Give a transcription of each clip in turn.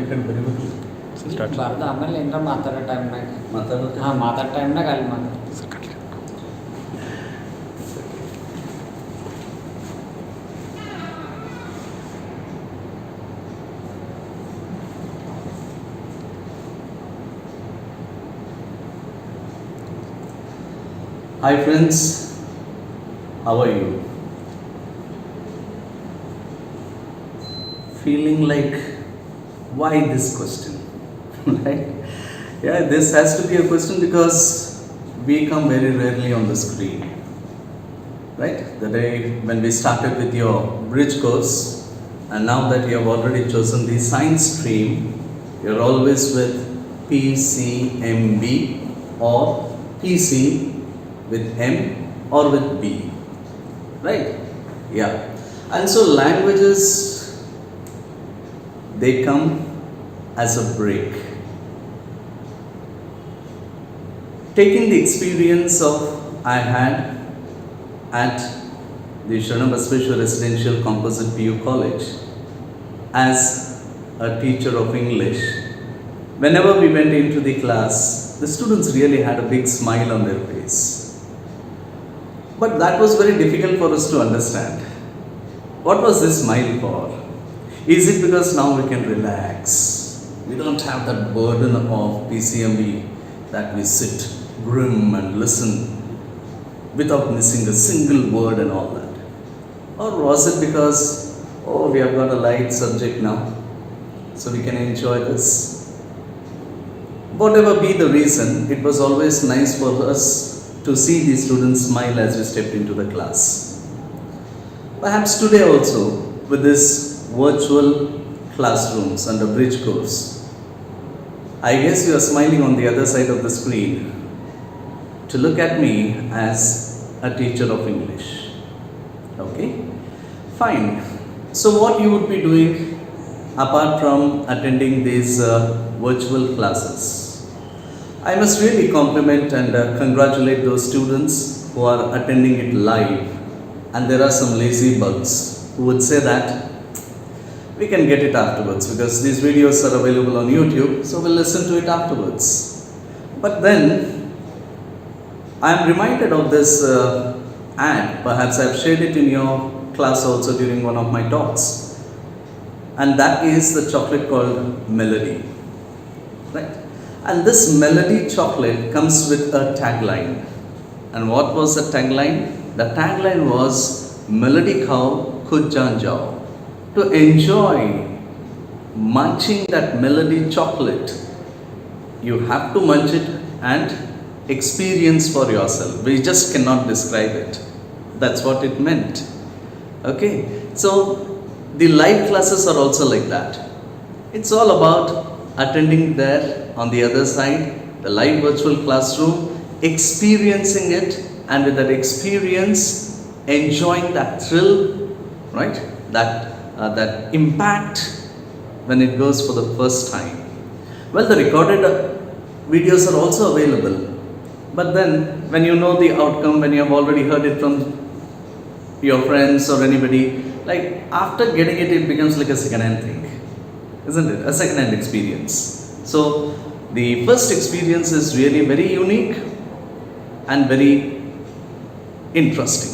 ఇక్కడ ಬರಿಬೇಕು ಬರ್ದು ಆಮೇಲೆ ಏನಾರ ಮಾತಾಡೋ ಟೈಮ್ನಾಗ ಮಾತಾಡೋದು ಮಾತಾಡೋ ಟೈಮ್ನಾಗ ಅಲ್ಲಿ ಮಾತಾಡ. Hi friends, how are you? Feeling like, why this question? Right? Yeah, this has to be a question because we come very rarely on the screen. Right? The day when we started with your bridge course, and now that you have already chosen the science stream, you're always with PCMB or PC with M or with B. Right? Yeah. And so languages, they come as a break. Taking the experience of I had at the Sharanam Basaveshwar Residential Composite PU College as a teacher of English, whenever we went into the class, the students really had a big smile on their face. But that was very difficult for us to understand. What was this smile for? Is it because now we can relax? We don't have that burden of PCMB that we sit grim and listen without missing a single word and all that. Or was it because, oh, we have got a light subject now, so we can enjoy this? Whatever be the reason, it was always nice for us to see the students smile as we stepped into the class. Perhaps today also, with this virtual classrooms and a bridge course, I guess you are smiling on the other side of the screen to look at me as a teacher of English. Okay? Fine. So what you would be doing apart from attending these virtual classes? I must really compliment and congratulate those students who are attending it live. And there are some lazy bugs who would say that we can get it afterwards because these videos are available on YouTube, so we'll listen to it afterwards. But then I am reminded of this ad, perhaps I have shared it in your class also during one of my talks, and that is the chocolate called Melody, right? And this Melody chocolate comes with a tagline. And what was the tagline? The tagline was Melody Khao Khud Jaan Jao. To enjoy munching that Melody chocolate, you have to munch it and experience for yourself. We just cannot describe it. That's what it meant. Okay? So the live classes are also like that. It's all about attending there on the other side, the live virtual classroom, experiencing it, and with that experience, enjoying that thrill, right? That impact when it goes for the first time. Well, the recorded videos are also available, but then when you know the outcome, when you have already heard it from your friends or anybody, like after getting it, it becomes like a second-hand thing, isn't it? A second-hand experience. So the first experience is really very unique and very interesting,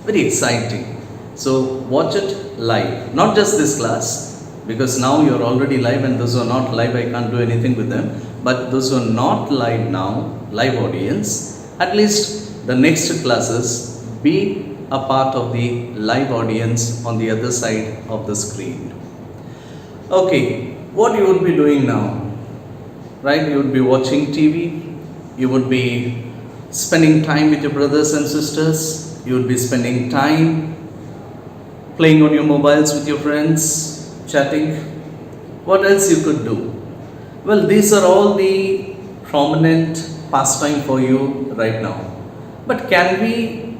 very exciting. So watch it live, not just this class, because now you're already live, and those who are not live, I can't do anything with them. But those who are not live now, live audience, at least the next classes, be a part of the live audience on the other side of the screen. Okay, what you would be doing now, right? You would be watching TV, you would be spending time with your brothers and sisters, you would be spending time playing on your mobiles with your friends, chatting. What else you could do? Well, these are all the prominent pastime for you right now. But can we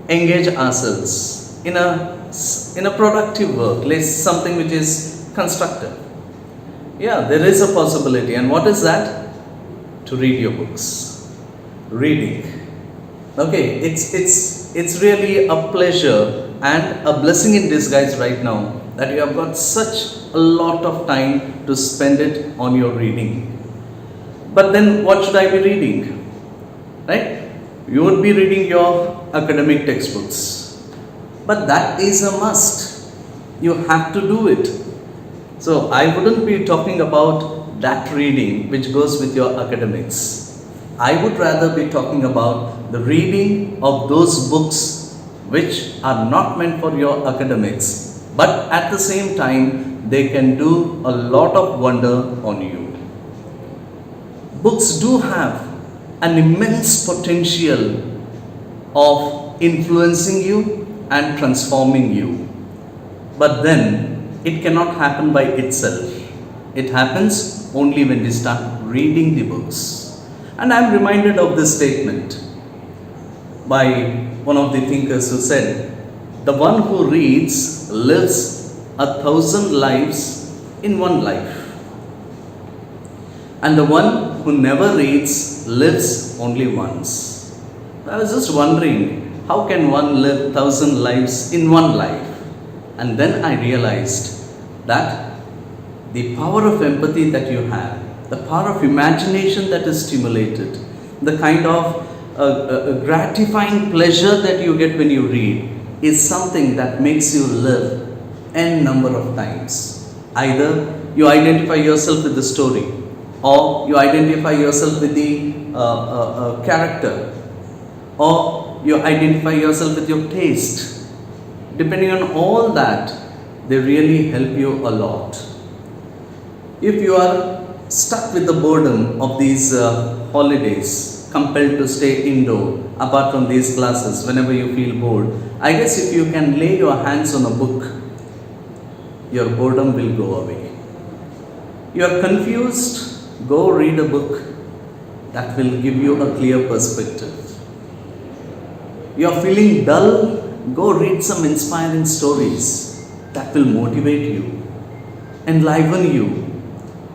engage ourselves in a productive work, like something which is constructive? Yeah, there is a possibility. And what is that? To read your books. Reading. Okay, it's really a pleasure and a blessing in disguise right now that you have got such a lot of time to spend it on your reading. But then what should I be reading? Right? You would be reading your academic textbooks. But that is a must. You have to do it. So I wouldn't be talking about that reading which goes with your academics. I would rather be talking about the reading of those books which are not meant for your academics, but at the same time they can do a lot of wonder on you. Books do have an immense potential of influencing you and transforming you. But then it cannot happen by itself. It happens only when we start reading the books. And I am reminded of this statement by one of the thinkers who said, "The one who reads lives 1,000 lives in one life. And the one who never reads lives only once." I was just wondering, how can one live 1,000 lives in one life? And then I realized that the power of empathy that you have, the power of imagination that is stimulated, the kind of gratifying pleasure that you get when you read is something that makes you live n number of times. Either you identify yourself with the story, or you identify yourself with the character, or you identify yourself with your taste. Depending on all that, they really help you a lot. If you are stuck with the boredom of these holidays, compelled to stay indoor apart from these classes whenever you feel bored, I guess if you can lay your hands on a book, your boredom will go away. You are confused, go read a book that will give you a clear perspective. You are feeling dull, go read some inspiring stories that will motivate you, enliven you.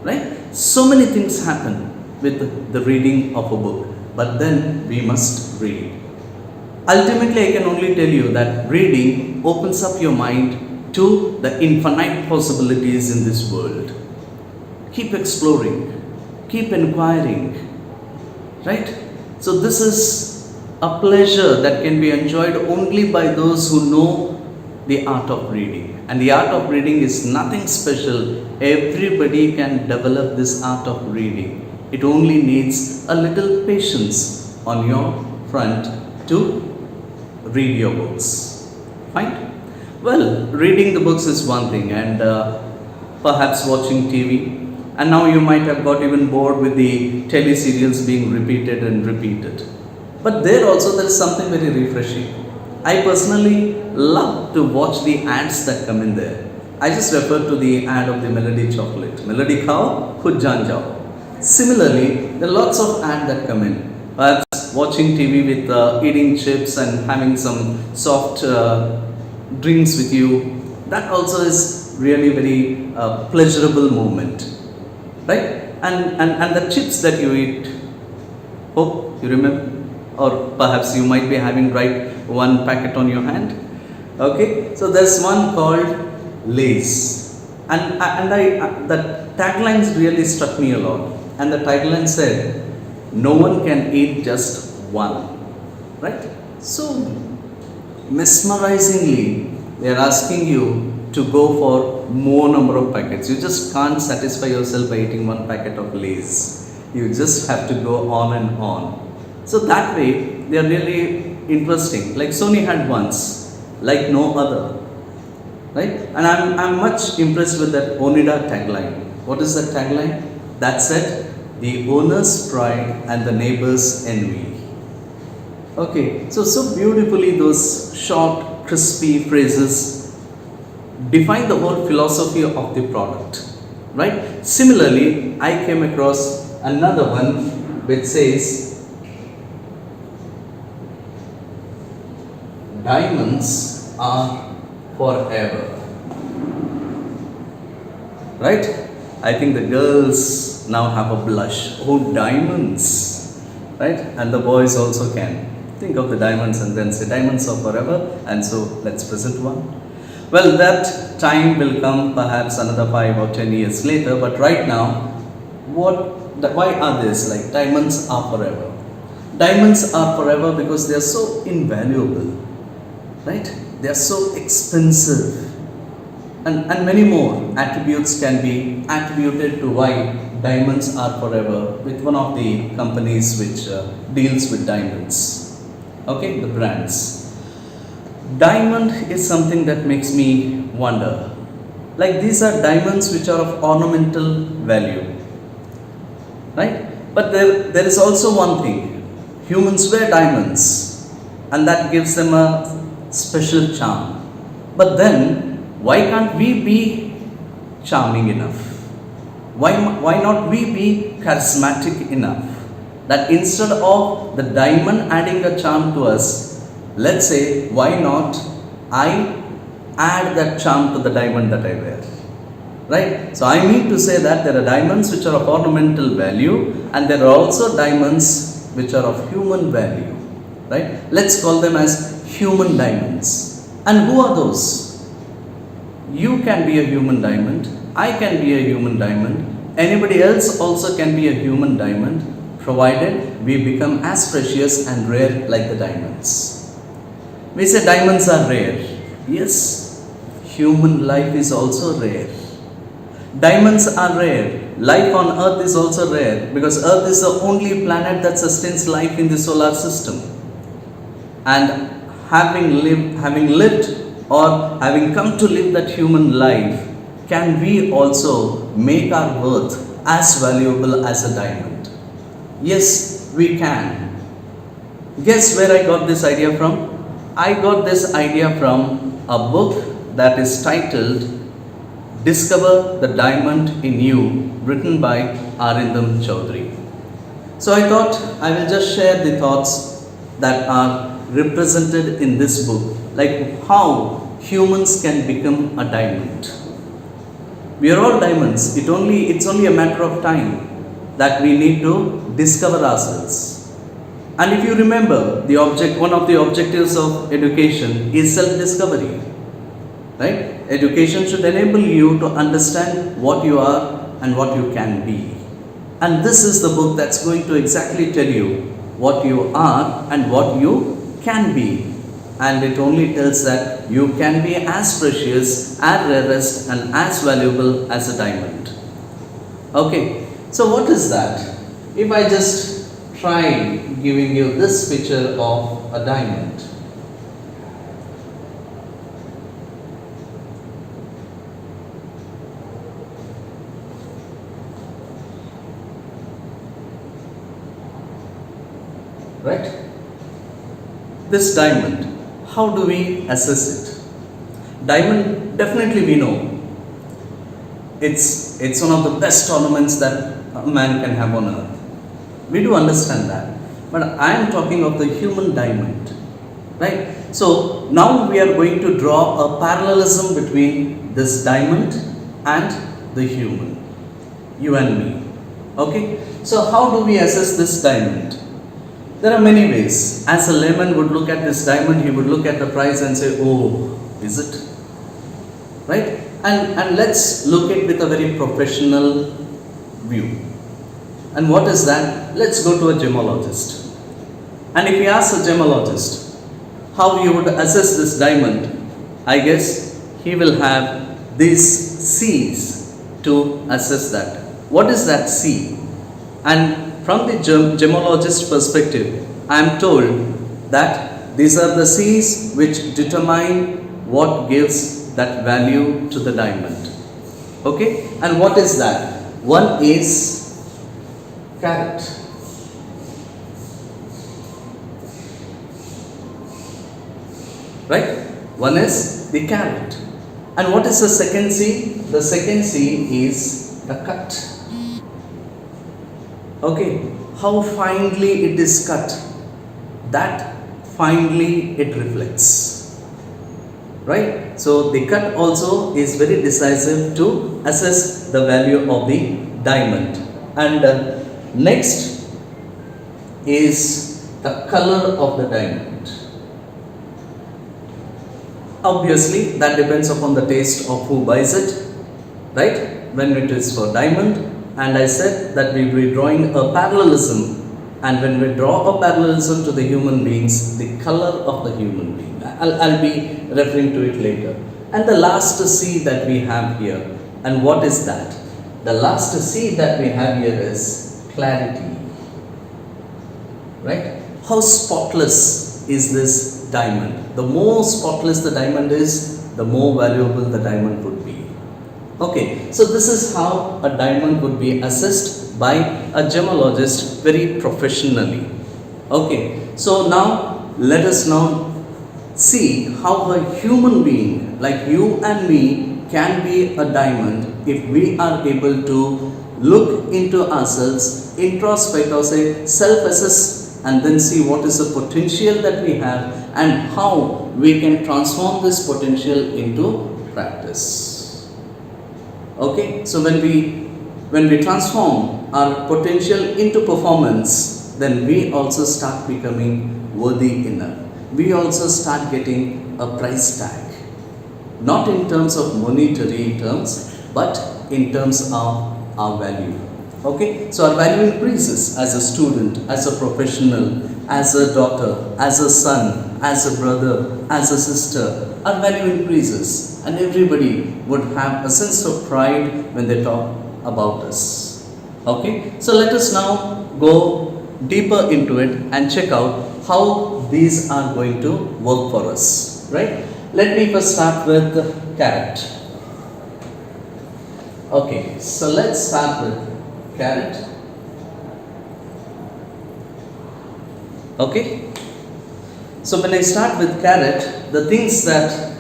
Right? So many things happen with the reading of a book, but then we must read. Ultimately, I can only tell you that reading opens up your mind to the infinite possibilities in this world. Keep exploring, keep inquiring, right? So this is a pleasure that can be enjoyed only by those who know the art of reading. And the art of reading is nothing special. Everybody can develop this art of reading. It only needs a little patience on your front to read your books. Fine? Well, reading the books is one thing, and perhaps watching TV. And now you might have got even bored with the teleserials being repeated and repeated. But there also there is something very refreshing. I personally love to watch the ads that come in there. I just refer to the ad of the Melody chocolate. Melody khao, khud jaan jao. Similarly, there are lots of ads that come in. Perhaps watching TV with eating chips and having some soft drinks with you. That also is really very pleasurable moment. Right? And the chips that you eat, hope you remember, or perhaps you might be having right one packet on your hand. Okay, so there's one called Lay's, and the taglines really struck me a lot. And the tagline said, "No one can eat just one." Right? So mesmerizingly, they are asking you to go for more number of packets. You just can't satisfy yourself by eating one packet of Lay's. You just have to go on and on. So that way, they are really interesting. Like Sony had once, like no other. Right? And I'm much impressed with that Onida tagline. What is that tagline? That said, "The owner's pride and the neighbor's envy." Okay, so beautifully those short, crispy phrases define the whole philosophy of the product. Right? Similarly, I came across another one which says, "Diamonds are forever." Right? I think the girls now have a blush. Oh, diamonds. Right? And the boys also can think of the diamonds and then say diamonds are forever. And so let's present one. Well, that time will come perhaps another 5 or 10 years later, but right now, why are this? Like diamonds are forever. Diamonds are forever because they are so invaluable, right? They are so expensive, and many more attributes can be attributed to why diamonds are forever with one of the companies which deals with diamonds. Okay, the brands. Diamond is something that makes me wonder. Like these are diamonds which are of ornamental value, right? But there is also one thing. Humans wear diamonds, and that gives them a special charm. But then, why can't we be charming enough? Why not we be charismatic enough? That instead of the diamond adding a charm to us, let's say, why not I add that charm to the diamond that I wear? Right? So I mean to say that there are diamonds which are of ornamental value, and there are also diamonds which are of human value. Right? Let's call them as human diamonds. And who are those? You can be a human diamond, I can be a human diamond, anybody else also can be a human diamond, provided we become as precious and rare like the diamonds. We say diamonds are rare. Yes, human life is also rare. Diamonds are rare. Life on earth is also rare because earth is the only planet that sustains life in the solar system. And having lived or having come to live that human life, can we also make our worth as valuable as a diamond? Yes, we can. Guess where I got this idea from? I got this idea from a book that is titled Discover the Diamond in You, written by Arindam Chaudhary. So I thought I will just share the thoughts that are represented in this book, like how humans can become a diamond. We are all diamonds. It's only a matter of time that we need to discover ourselves. And if you remember, one of the objectives of education is self-discovery. Right? Education should enable you to understand what you are and what you can be. And this is the book that's going to exactly tell you what you are and what you can be. And it only tells that you can be as precious, as rarest, and as valuable as a diamond. Okay, so what is that? If I just try giving you this picture of a diamond. Right? This diamond, how do we assess it? Diamond, definitely we know. It's one of the best ornaments that a man can have on earth. We do understand that. But I am talking of the human diamond. Right? So now we are going to draw a parallelism between this diamond and the human. You and me. Okay? So how do we assess this diamond? There are many ways. As a layman would look at this diamond, he would look at the price and say, oh, is it? Right? And let's look at it with a very professional view. And what is that? Let's go to a gemologist. And if we ask a gemologist how you would assess this diamond, I guess he will have these C's to assess that. What is that C? And from the gemologist perspective, I am told that these are the C's which determine what gives that value to the diamond. Okay? And what is that? One is carat. Right? One is the carat. And what is the second C? The second C is the cut. Okay, how finely it is cut, that finely it reflects. Right? So the cut also is very decisive to assess the value of the diamond. And next is the color of the diamond. Obviously, that depends upon the taste of who buys it, right? When it is for diamond, and I said that we will be drawing a parallelism, and when we draw a parallelism to the human beings, the color of the human being. I'll be referring to it later. And the last C that we have here, and what is that? The last C that we have here is clarity, right? How spotless is this diamond? The more spotless the diamond is, the more valuable the diamond would be. Okay, so this is how a diamond would be assessed by a gemologist very professionally. Okay, so now let us now see how a human being like you and me can be a diamond if we are able to look into ourselves, introspect or say self-assess, and then see what is the potential that we have and how we can transform this potential into practice. Okay, so when we transform our potential into performance, then we also start becoming worthy enough. We also start getting a price tag, not in terms of monetary terms, but in terms of our value. Okay, so our value increases as a student, as a professional, as a daughter, as a son, as a brother, as a sister. Our value increases, and everybody would have a sense of pride when they talk about us. Okay, so let us now go deeper into it and check out how these are going to work for us, right? Let me first start with carrot. Okay, so let's start with carrot. Okay, so when I start with carrot, the things that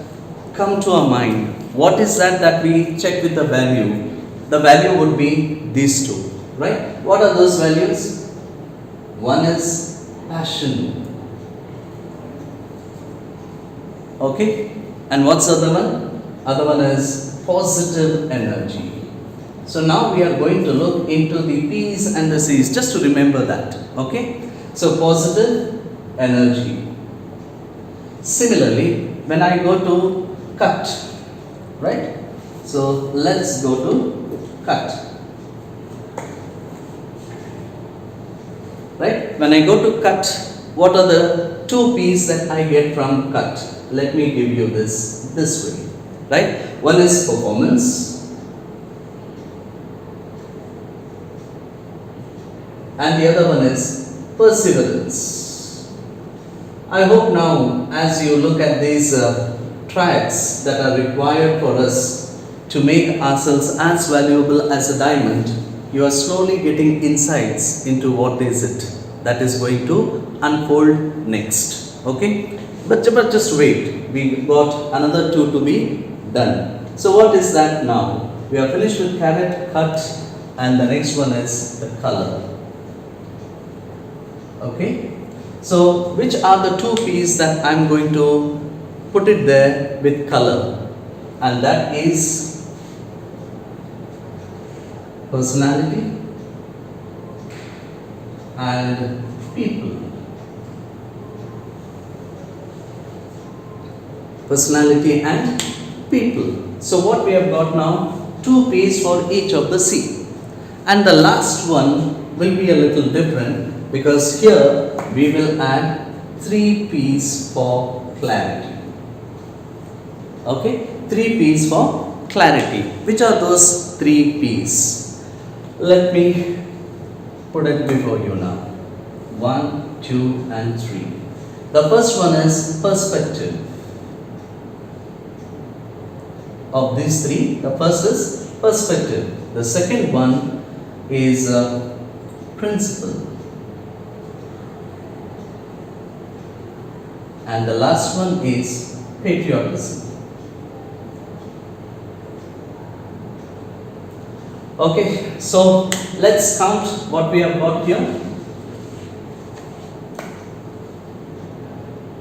come to our mind, what is that we check with the value? The value would be these two, right? What are those values? One is passion. Okay, and what's the other one? Other one is positive energy. So now we are going to look into the P's and the C's, just to remember that. Okay, so positive energy. Similarly, when I go to cut, right? So let's go to cut. Right? When I go to cut, what are the two P's that I get from cut? Let me give you this way. Right? One is performance, and the other one is perseverance. I hope now, as you look at these tracks that are required for us to make ourselves as valuable as a diamond, you are slowly getting insights into what is it that is going to unfold next. Okay, but just wait, we got another two to be done. So what is that now? We are finished with carrot, cut, and the next one is the color. Okay, so which are the two P's that I am going to put it there with color? And that is personality and people. Personality and people. So what we have got now, two P's for each of the C. And the last one will be a little different, because here we will add three P's for clarity. Okay, three P's for clarity. Which are those three P's? Let me put it before you now. 1, 2, and 3. The first one is perspective. Of these three, the first is perspective. The second one is principle. And the last one is patriotism. Okay, so let's count what we have got here.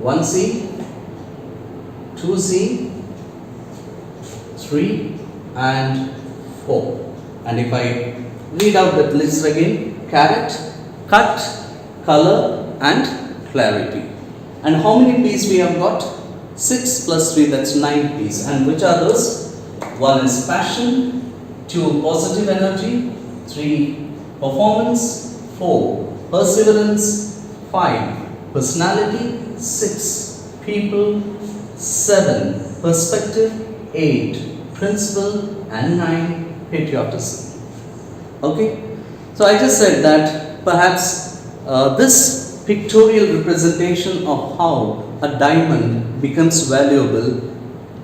1C, 2C, 3 and 4. And if I read out that list again: carrot, cut, color and clarity. And how many P's we have got? 6 plus 3, that's 9 P's. And which are those? 1 is passion, 2 positive energy, 3 performance, 4 perseverance, 5 personality, 6 people, 7 perspective, 8 principle, and 9 patriotism. Okay? So I just said that perhaps this pictorial representation of how a diamond becomes valuable,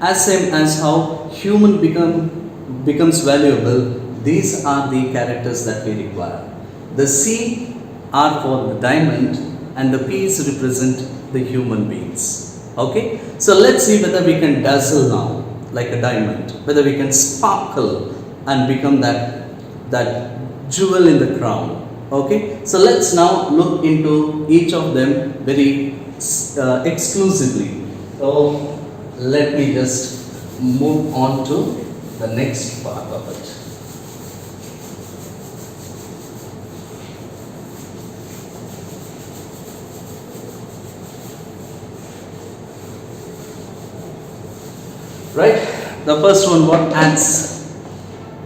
as same as how human becomes valuable, these are the characters that we require. The C are for the diamond and the P's represent the human beings. Okay? So let's see whether we can dazzle now like a diamond, whether we can sparkle and become that jewel in the crown. Okay? So let's now look into each of them very exclusively. So let me just move on to the next part of it. Right? The first one, what adds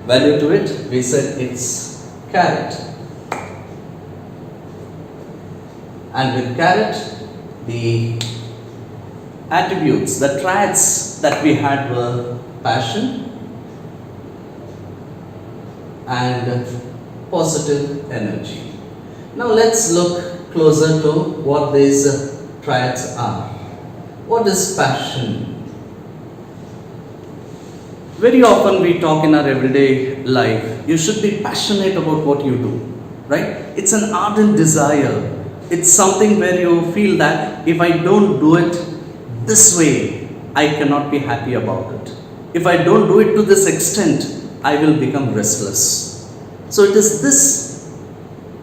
value to it? We said it's carat. And with carat, the attributes, the traits that we had were passion and positive energy. Now let's look closer to what these traits are. What is passion? Very often we talk in our everyday life, you should be passionate about what you do, right? It's an ardent desire. It's something where you feel that if I don't do it this way, I cannot be happy about it. If I don't do it to this extent, I will become restless. So it is this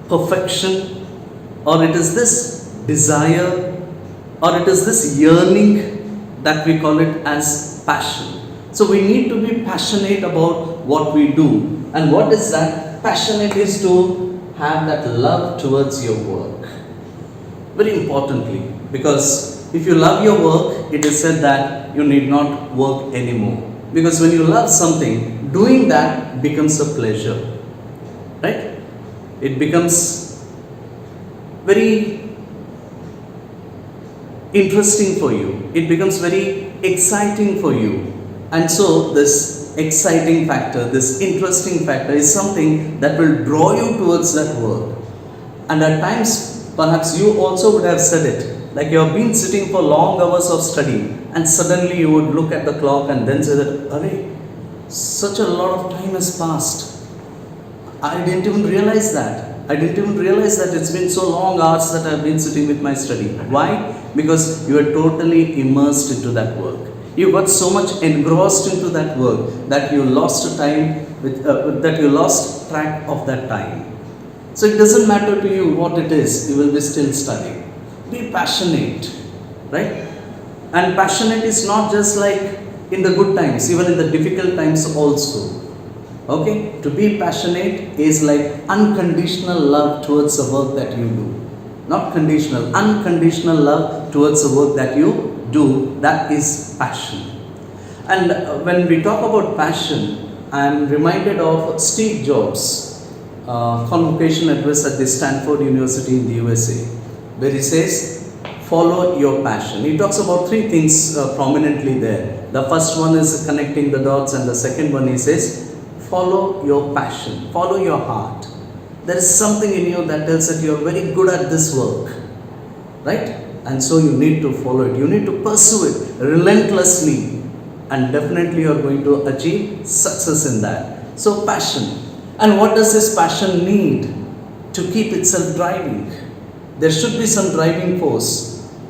perfection, or it is this desire, or it is this yearning that we call it as passion. So we need to be passionate about what we do. And what is that? Passionate is to have that love towards your work. Very importantly, because if you love your work, it is said that you need not work anymore. Because when you love something, doing that becomes a pleasure. Right? It becomes very interesting for you. It becomes very exciting for you. And so this exciting factor, this interesting factor is something that will draw you towards that work. And at times, perhaps you also would have said it, like you have been sitting for long hours of study and suddenly you would look at the clock and then say that, "Arey, such a lot of time has passed. I didn't even realize that. I didn't even realize that it's been so long hours that I've been sitting with my study." Why? Because you are totally immersed into that work. You got so much engrossed into that work that you lost that you lost track of that time. So it doesn't matter to you what it is, you will be still studying. Be passionate, right? And passionate is not just like in the good times, even in the difficult times also. Okay? To be passionate is like unconditional love towards the work that you do. Not conditional, unconditional love towards the work that you do. That is passion. And when we talk about passion, I am reminded of Steve Jobs' convocation address at the Stanford University in the USA, where he says, "Follow your passion." He talks about three things prominently there. The first one is connecting the dots, and the second one he says, "Follow your passion, follow your heart." There is something in you that tells that you are very good at this work, right? And so you need to follow it. You need to pursue it relentlessly, and definitely you are going to achieve success in that. So passion. And what does this passion need to keep itself driving? There should be some driving force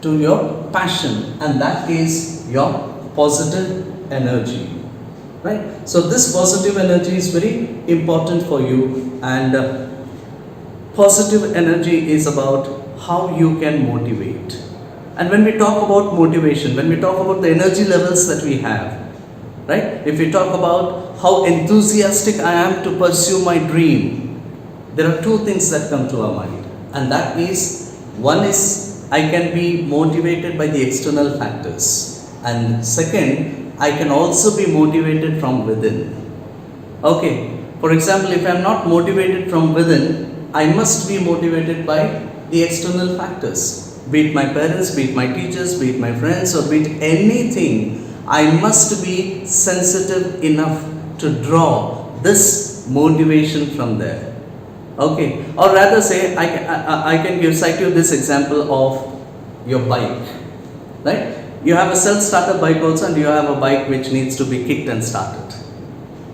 to your passion, and that is your positive energy, right? So this positive energy is very important for you, and positive energy is about how you can motivate. And when we talk about motivation, when we talk about the energy levels that we have, right? If we talk about how enthusiastic I am to pursue my dream, there are two things that come to our mind. And that is, one is I can be motivated by the external factors. And second, I can also be motivated from within. Okay, for example, if I am not motivated from within, I must be motivated by the external factors, be it my parents, be it my teachers, be it my friends, or be it anything. I must be sensitive enough to draw this motivation from there. Okay, or rather say, I can cite you this example of your bike, right? You have a self-starter bike also, and you have a bike which needs to be kicked and started.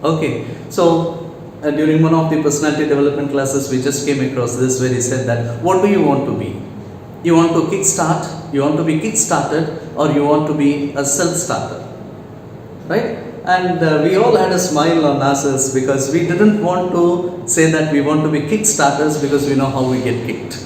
Okay, so during one of the personality development classes, we just came across this where he said that, what do you want to be? You want to kickstart, you want to be kick-started, or you want to be a self-starter, right? And we all had a smile on us because we didn't want to say that we want to be kick-starters because we know how we get kicked,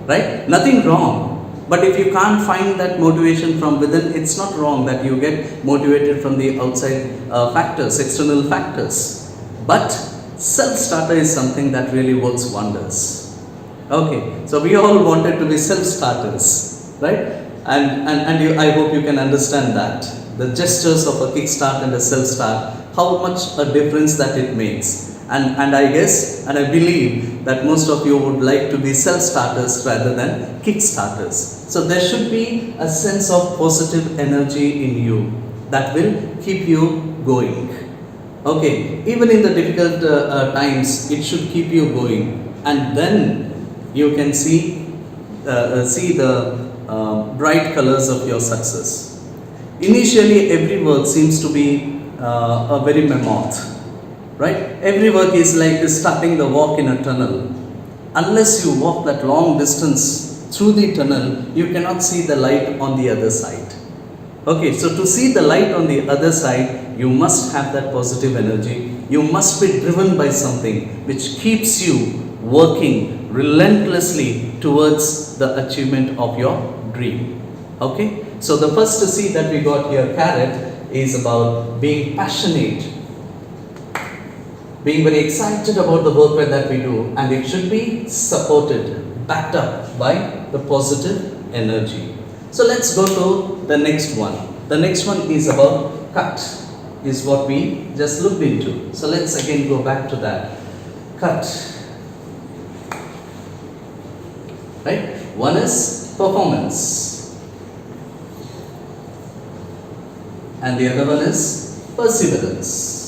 right? Nothing wrong. But if you can't find that motivation from within, it's not wrong that you get motivated from the outside factors, external factors. But self-starter is something that really works wonders. Okay, so we all wanted to be self-starters, right? And I hope you can understand that. The gestures of a kickstart and a self-start, how much a difference that it makes. And I guess, and I believe that most of you would like to be self-starters rather than kick-starters. So there should be a sense of positive energy in you that will keep you going. Okay, even in the difficult times, it should keep you going. And then you can see the bright colors of your success. Initially, every work seems to be a very mammoth. Right? Every work is like starting the walk in a tunnel. Unless you walk that long distance through the tunnel, you cannot see the light on the other side. Okay, so to see the light on the other side, you must have that positive energy. You must be driven by something which keeps you working relentlessly towards the achievement of your dream. Okay, so the first seed that we got here, carrot, is about being passionate, being very excited about the work that we do, and it should be supported, backed up by the positive energy. So let's go to the next one. The next one is about cut, is what we just looked into. So let's again go back to that. Cut. Right? One is performance, and the other one is perseverance.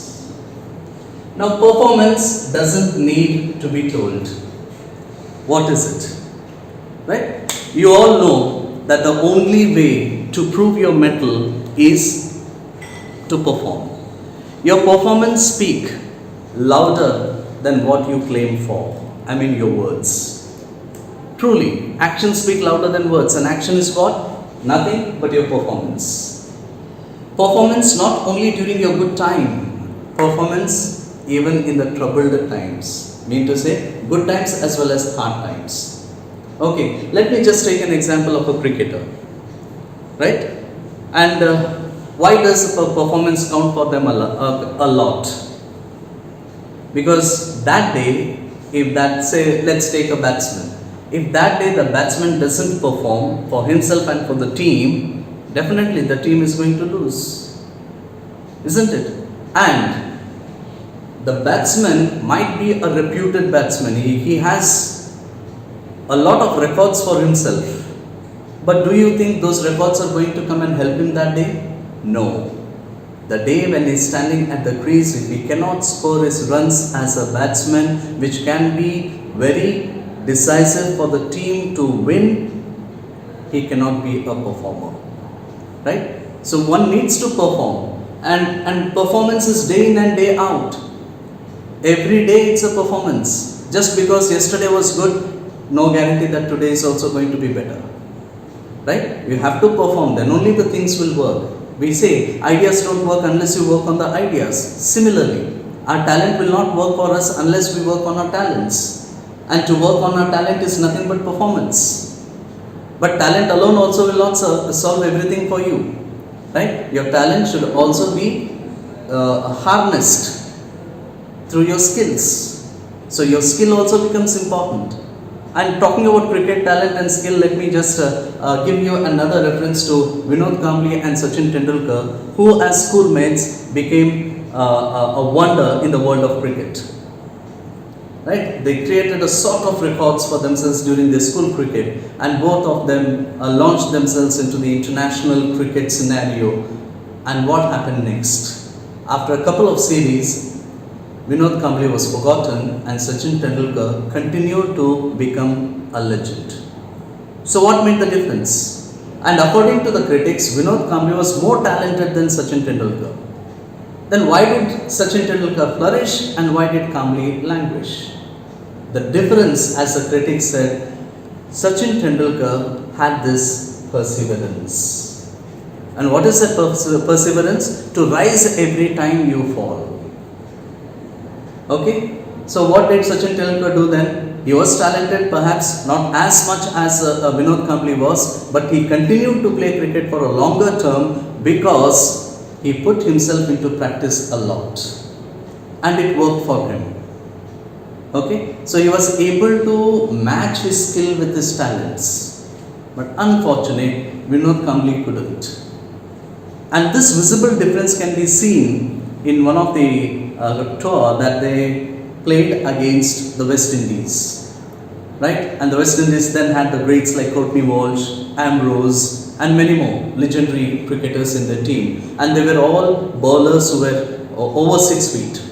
Now, performance doesn't need to be told. What is it? Right? You all know that the only way to prove your mettle is to perform. Your performance speak louder than what you claim for. I mean your words. Truly, actions speak louder than words, and action is what? Nothing but your performance. Performance not only during your good time, performance even in the troubled times. Mean to say, good times as well as hard times. Okay, let me just take an example of a cricketer, right? And why does performance count for them a lot? Because that day, if that say, let's take a batsman. If that day the batsman doesn't perform for himself and for the team, definitely the team is going to lose, isn't it? And the batsman might be a reputed batsman. He has a lot of records for himself. But do you think those records are going to come and help him that day? No. The day when he's standing at the crease, if he cannot score his runs as a batsman, which can be very decisive for the team to win, he cannot be a performer. Right? So one needs to perform. And performance is day in and day out. Every day it's a performance. Just because yesterday was good, no guarantee that today is also going to be better. Right? You have to perform, then only the things will work. We say ideas don't work unless you work on the ideas. Similarly, our talent will not work for us unless we work on our talents. And to work on our talent is nothing but performance. But talent alone also will not solve everything for you. Right? Your talent should also be harnessed through your skills. So your skill also becomes important. And talking about cricket talent and skill, let me just give you another reference to Vinod Kambli and Sachin Tendulkar, who as schoolmates became a wonder in the world of cricket. Right? They created a sort of records for themselves during their school cricket, and both of them launched themselves into the international cricket scenario. And what happened next? After a couple of series, Vinod Kambli was forgotten and Sachin Tendulkar continued to become a legend. So what made the difference? And according to the critics, Vinod Kambli was more talented than Sachin Tendulkar. Then why did Sachin Tendulkar flourish and why did Kambli languish? The difference, as the critics said, Sachin Tendulkar had this perseverance. And what is that perseverance? To rise every time you fall. Okay, so what did Sachin Tendulkar do then? He was talented, perhaps not as much as Vinod Kambli was, but he continued to play cricket for a longer term because he put himself into practice a lot, and it worked for him. Okay, so he was able to match his skill with his talents, but unfortunately, Vinod Kambli couldn't. And this visible difference can be seen in one of the tour that they played against the West Indies, right? And the West Indies then had the greats like Courtney Walsh, Ambrose, and many more legendary cricketers in their team, and they were all bowlers who were over 6 feet.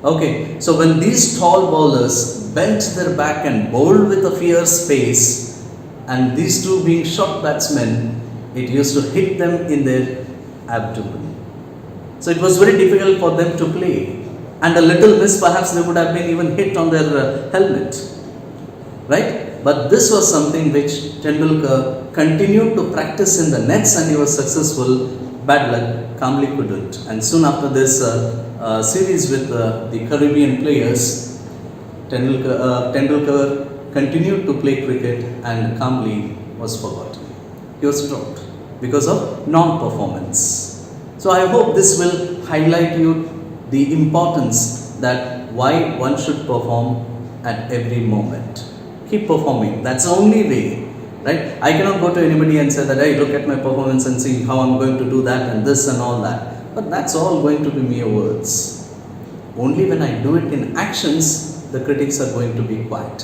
Okay, so when these tall bowlers bent their back and bowled with a fierce pace, and these two being short batsmen, it used to hit them in their abdomen. So it was very difficult for them to play, and a little miss, perhaps they would have been even hit on their helmet, right? But this was something which Tendulkar continued to practice in the nets, and he was successful. Bad luck, Kambli couldn't. And soon after this series with the Caribbean players, Tendulkar continued to play cricket, and Kambli was forgotten. He was dropped because of non-performance. So I hope this will highlight you the importance that why one should perform at every moment. Keep performing. That's the only way, right? I cannot go to anybody and say that, hey, look at my performance and see how I'm going to do that and this and all that. But that's all going to be mere words. Only when I do it in actions, the critics are going to be quiet.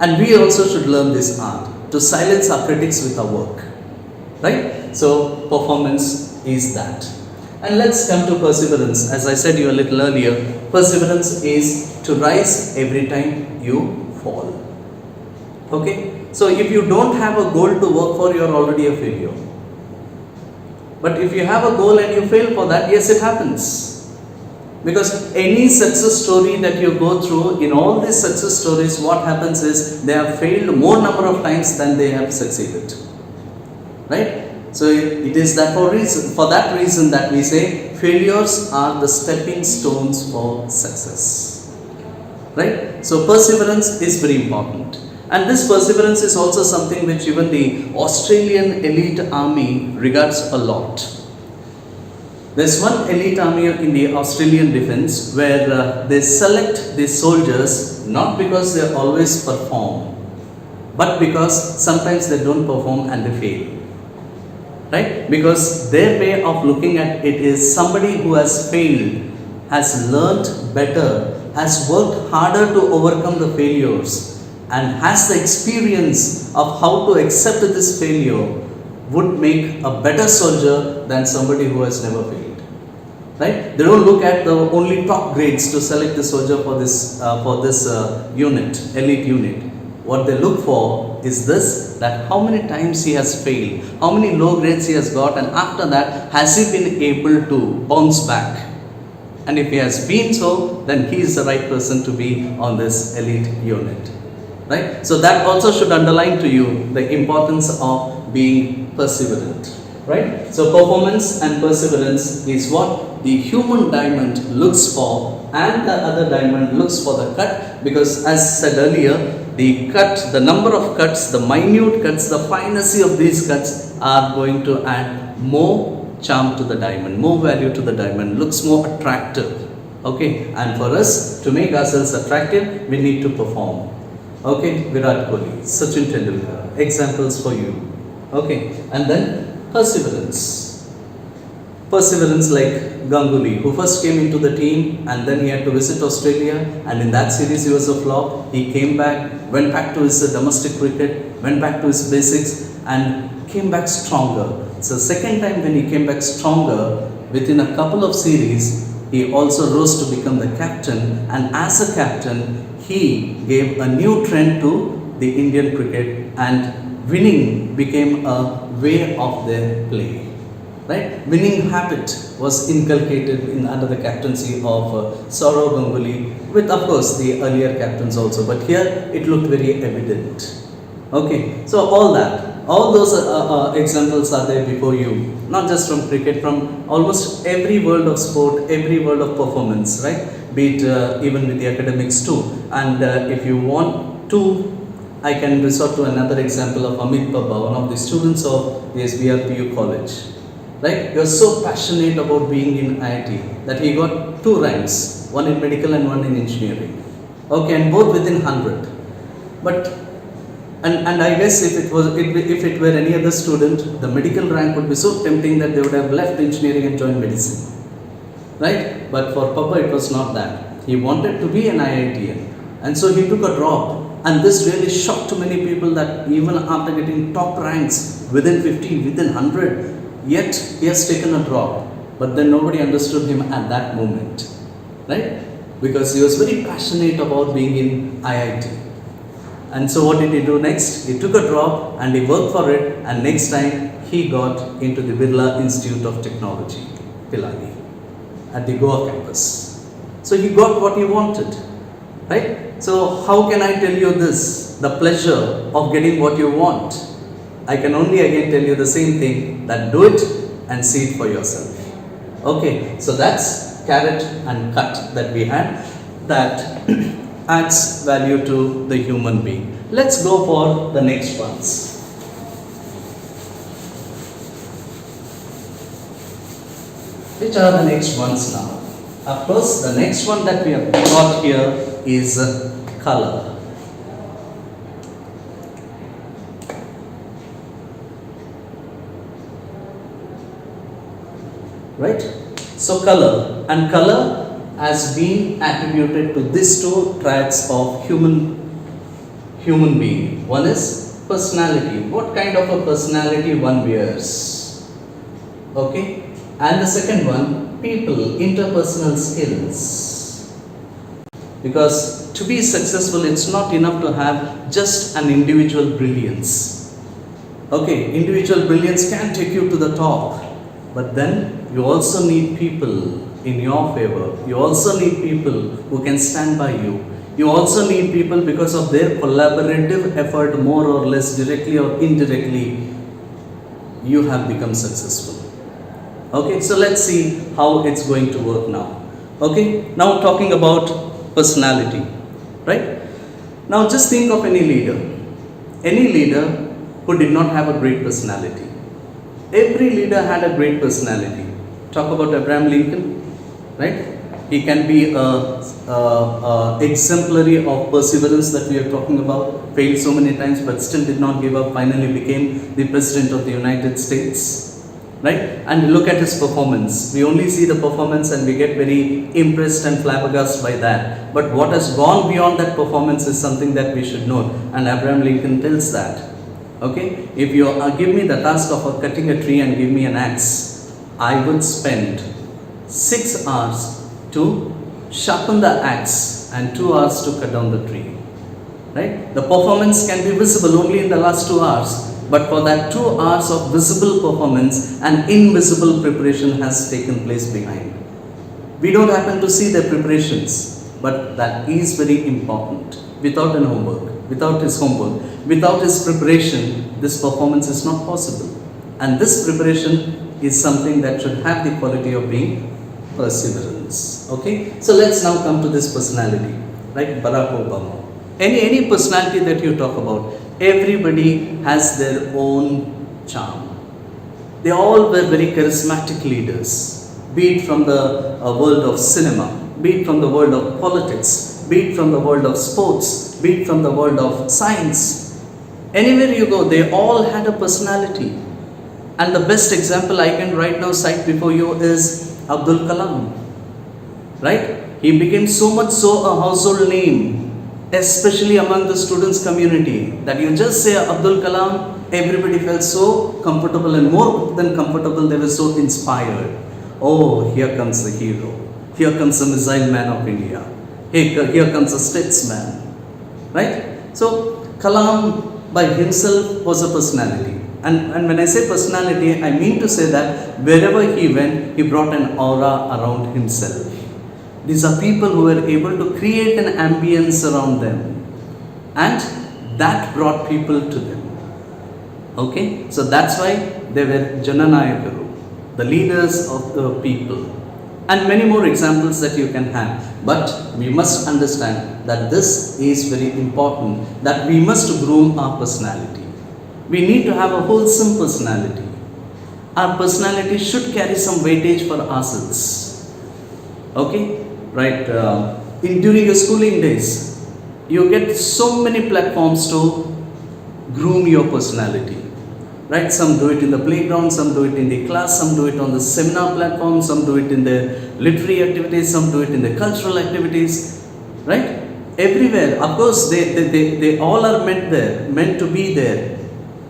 And we also should learn this art, to silence our critics with our work, right? So performance is that. And let's come to perseverance. As I said you a little earlier, perseverance is to rise every time you fall. Okay? So if you don't have a goal to work for, you're already a failure. But if you have a goal and you fail for that, yes, it happens. Because any success story that you go through, in all these success stories, what happens is they have failed more number of times than they have succeeded. Right? So it is that for that reason that we say failures are the stepping stones for success. Right? So perseverance is very important. And this perseverance is also something which even the Australian elite army regards a lot. There's one elite army in the Australian defense where they select the soldiers not because they always perform, but because sometimes they don't perform and they fail. Right? Because their way of looking at it is somebody who has failed, has learnt better, has worked harder to overcome the failures, and has the experience of how to accept this failure would make a better soldier than somebody who has never failed. Right? They don't look at the only top grades to select the soldier for this unit, elite unit. What they look for is this, that how many times he has failed, how many low grades he has got, and after that, has he been able to bounce back? And if he has been so, then he is the right person to be on this elite unit. Right? So that also should underline to you the importance of being perseverant. Right? So performance and perseverance is what the human diamond looks for, and the other diamond looks for the cut, because as said earlier, the cut, the number of cuts, the minute cuts, the fineness of these cuts are going to add more charm to the diamond, more value to the diamond, looks more attractive. Okay, and for us to make ourselves attractive, we need to perform. Okay, Virat Kohli, Sachin Tendulkar, examples for you. Okay, and then perseverance. Perseverance like Ganguly, who first came into the team and then he had to visit Australia, and in that series he was a flop. He came back, went back to his domestic cricket, went back to his basics and came back stronger. So second time when he came back stronger, within a couple of series, he also rose to become the captain, and as a captain, he gave a new trend to the Indian cricket, and winning became a way of their play. Right? Winning habit was inculcated in under the captaincy of Sourav Ganguly, with of course the earlier captains also, but here it looked very evident. Okay, so all those examples are there before you, not just from cricket, from almost every world of sport, every world of performance, right? Be it even with the academics too. And if you want to, I can resort to another example of Amit Pabba, one of the students of the SBRPU college. Right? He was so passionate about being in IIT that he got 2 ranks, one in medical and one in engineering. Okay, and both within 100. But and I guess if it were any other student, the medical rank would be so tempting that they would have left engineering and joined medicine. Right? But for Papa it was not that. He wanted to be an IITian, and so he took a drop. And this really shocked many people that even after getting top ranks within 50, within 100, yet he has taken a drop. But then nobody understood him at that moment, right? Because he was very passionate about being in IIT. And so what did he do next? He took a drop and he worked for it, and next time he got into the Birla Institute of Technology, Pilani, at the Goa campus. So he got what he wanted, right? So how can I tell you this? The pleasure of getting what you want. I can only again tell you the same thing, that do it and see it for yourself. Okay, so that's carrot and cut that we had, that adds value to the human being. Let's go for the next ones. Which are the next ones now? Of course, the next one that we have got here is color. Right? So color has been attributed to these 2 traits of human being. One is personality. What kind of a personality one wears? Okay? And the second one, people, interpersonal skills. Because to be successful, it's not enough to have just an individual brilliance. Okay, individual brilliance can take you to the top, but then you also need people in your favor. You also need people who can stand by you. You also need people because of their collaborative effort, more or less directly or indirectly, you have become successful. Okay, so let's see how it's going to work now. Okay, now talking about personality, right? Now just think of any leader who did not have a great personality. Every leader had a great personality. Talk about Abraham Lincoln, right? He can be a exemplary of perseverance that we are talking about. Failed so many times, but still did not give up. Finally became the President of the United States, right? And look at his performance. We only see the performance and we get very impressed and flabbergasted by that. But what has gone beyond that performance is something that we should know. And Abraham Lincoln tells that. Okay, if you give me the task of cutting a tree and give me an axe, I would spend 6 hours to sharpen the axe and 2 hours to cut down the tree. Right? The performance can be visible only in the last 2 hours, but for that 2 hours of visible performance, an invisible preparation has taken place behind. We don't happen to see their preparations, but that is very important. Without his homework, without his preparation, this performance is not possible. And this preparation is something that should have the quality of being perseverance. Okay, so let's now come to this personality, like Barack Obama. Any personality that you talk about, everybody has their own charm. They all were very charismatic leaders, be it from the world of cinema, be it from the world of politics, be it from the world of sports, be it from the world of science. Anywhere you go, they all had a personality. And the best example I can right now cite before you is Abdul Kalam. Right? He became so much so a household name, especially among the students community, that you just say Abdul Kalam, everybody felt so comfortable, and more than comfortable, they were so inspired. Oh, here comes the hero. Here comes the missile man of India. Here comes a statesman. Right? So, Kalam by himself was a personality. And when I say personality, I mean to say that wherever he went, he brought an aura around himself. These are people who were able to create an ambience around them, and that brought people to them. Okay, so that's why they were Jananayakaru, the leaders of the people, and many more examples that you can have. But we must understand that this is very important, that we must groom our personality. We need to have a wholesome personality. Our personality should carry some weightage for ourselves. Okay? Right, during your schooling days, you get so many platforms to groom your personality. Right, some do it in the playground, some do it in the class, some do it on the seminar platform, some do it in the literary activities, some do it in the cultural activities. Right, everywhere. Of course, they all are meant to be there.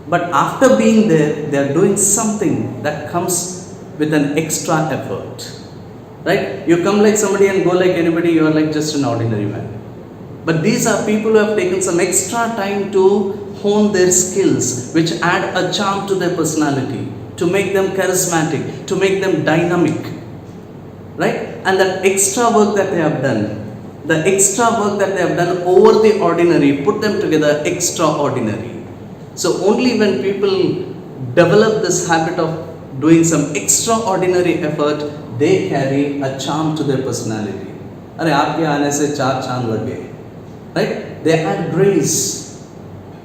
But after being there, they are doing something that comes with an extra effort. Right? You come like somebody and go like anybody, you are like just an ordinary man. But these are people who have taken some extra time to hone their skills, which add a charm to their personality, to make them charismatic, to make them dynamic. Right? And that extra work that they have done, over the ordinary, put them together extraordinary. So only when people develop this habit of doing some extraordinary effort, they carry a charm to their personality. अरे आपके आने से चार चांद लगे, right? They add grace.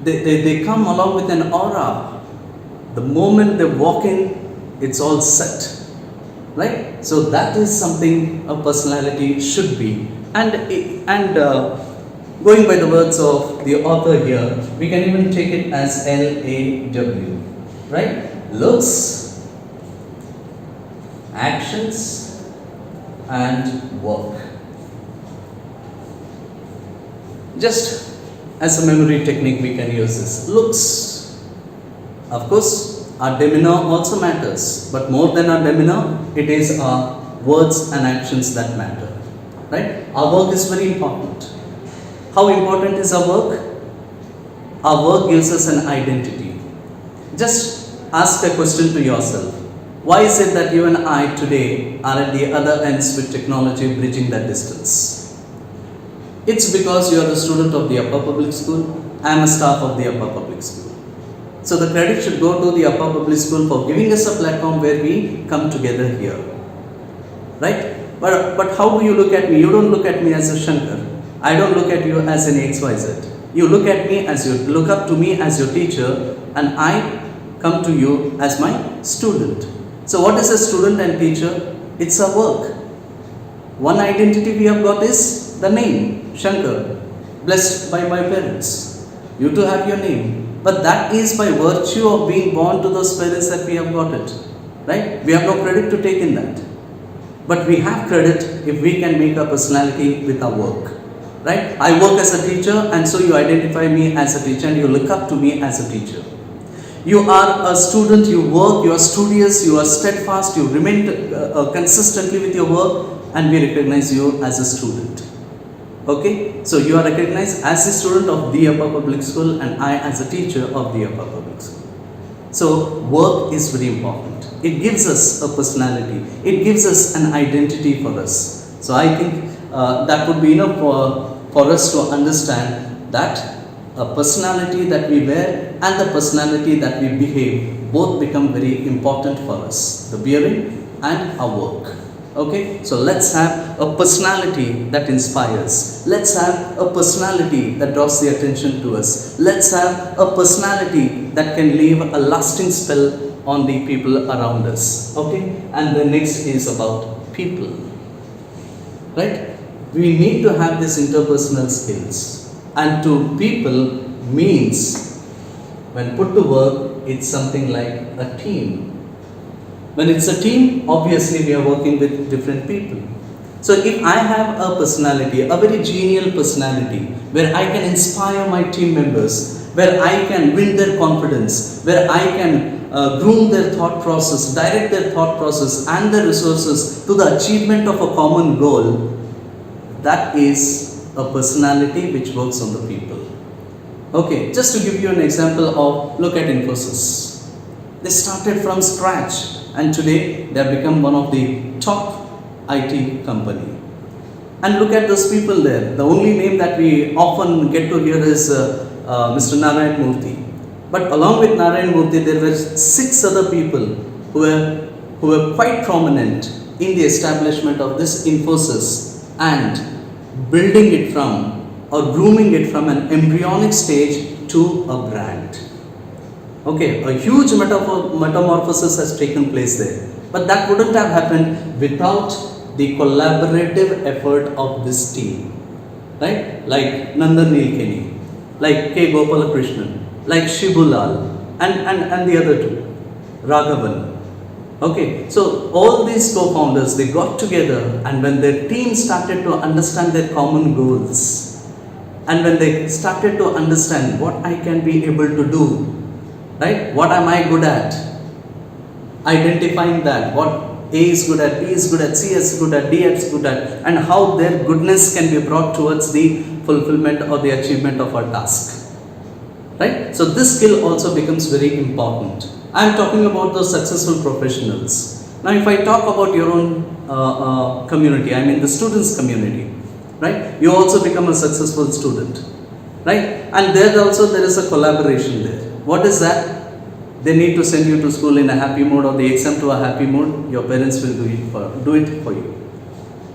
They come along with an aura. The moment they walk in, it's all set, right? So that is something a personality should be. And going by the words of the author here, we can even take it as LAW, right? Looks, actions, and work. Just as a memory technique, we can use this. Looks, of course, our demeanor also matters, but more than our demeanor, it is our words and actions that matter, right? Our work is very important. How important is our work? Our work gives us an identity. Just ask a question to yourself. Why is it that you and I today are at the other ends with technology bridging that distance? It's because you are a student of the upper public school. I am a staff of the upper public school. So the credit should go to the upper public school for giving us a platform where we come together here. Right? But how do you look at me? You don't look at me as a Shankar. I don't look at you as an XYZ. You look at me as you look up to me as your teacher, and I come to you as my student. So what is a student and teacher? It's a work. One identity we have got is the name, Shankar, blessed by my parents. You too have your name. But that is by virtue of being born to those parents that we have got it. Right? We have no credit to take in that. But we have credit if we can make our personality with our work. Right? I work as a teacher, and so you identify me as a teacher and you look up to me as a teacher. You are a student, you work, you are studious, you are steadfast, you remain consistently with your work, and we recognize you as a student. Okay? So you are recognized as a student of the upper public school, and I as a teacher of the upper public school. So work is very important. It gives us a personality. It gives us an identity for us. So I think that would be enough for us to understand that a personality that we wear and the personality that we behave both become very important for us. The bearing and our work. Okay, so let's have a personality that inspires. Let's have a personality that draws the attention to us. Let's have a personality that can leave a lasting spell on the people around us. Okay, and the next is about people. Right? we need to have this interpersonal skills. And to people means, when put to work, it's something like a team. When it's a team, obviously we are working with different people. So if I have a personality, a very genial personality, where I can inspire my team members, where I can win their confidence, where I can groom their thought process, direct their thought process and their resources to the achievement of a common goal, that is a personality which works on the people. Okay, just to give you an example of, look at Infosys. They started from scratch and today they have become one of the top IT company. And look at those people there. The only name that we often get to hear is Mr. Narayan Murthy. But along with Narayan Murthy, there were 6 other people who were quite prominent in the establishment of this Infosys and building it from or grooming it from an embryonic stage to a brand. Okay, a huge metamorphosis has taken place there. But that wouldn't have happened without the collaborative effort of this team. Right? Like Nandan Nilekani, like K. Gopalakrishnan, like Shibulal, and the other two, Raghavan. Okay, so all these co-founders, they got together, and when their team started to understand their common goals, and when they started to understand what I can be able to do, right? What am I good at? Identifying that, what A is good at, B is good at, C is good at, D is good at, and how their goodness can be brought towards the fulfillment or the achievement of our task. Right? So this skill also becomes very important. I am talking about those successful professionals. Now if I talk about your own community, I mean the students community, right? You also become a successful student, right? And there is a collaboration there. What is that? They need to send you to school in a happy mood or the exam to a happy mood. Your parents will do it for you,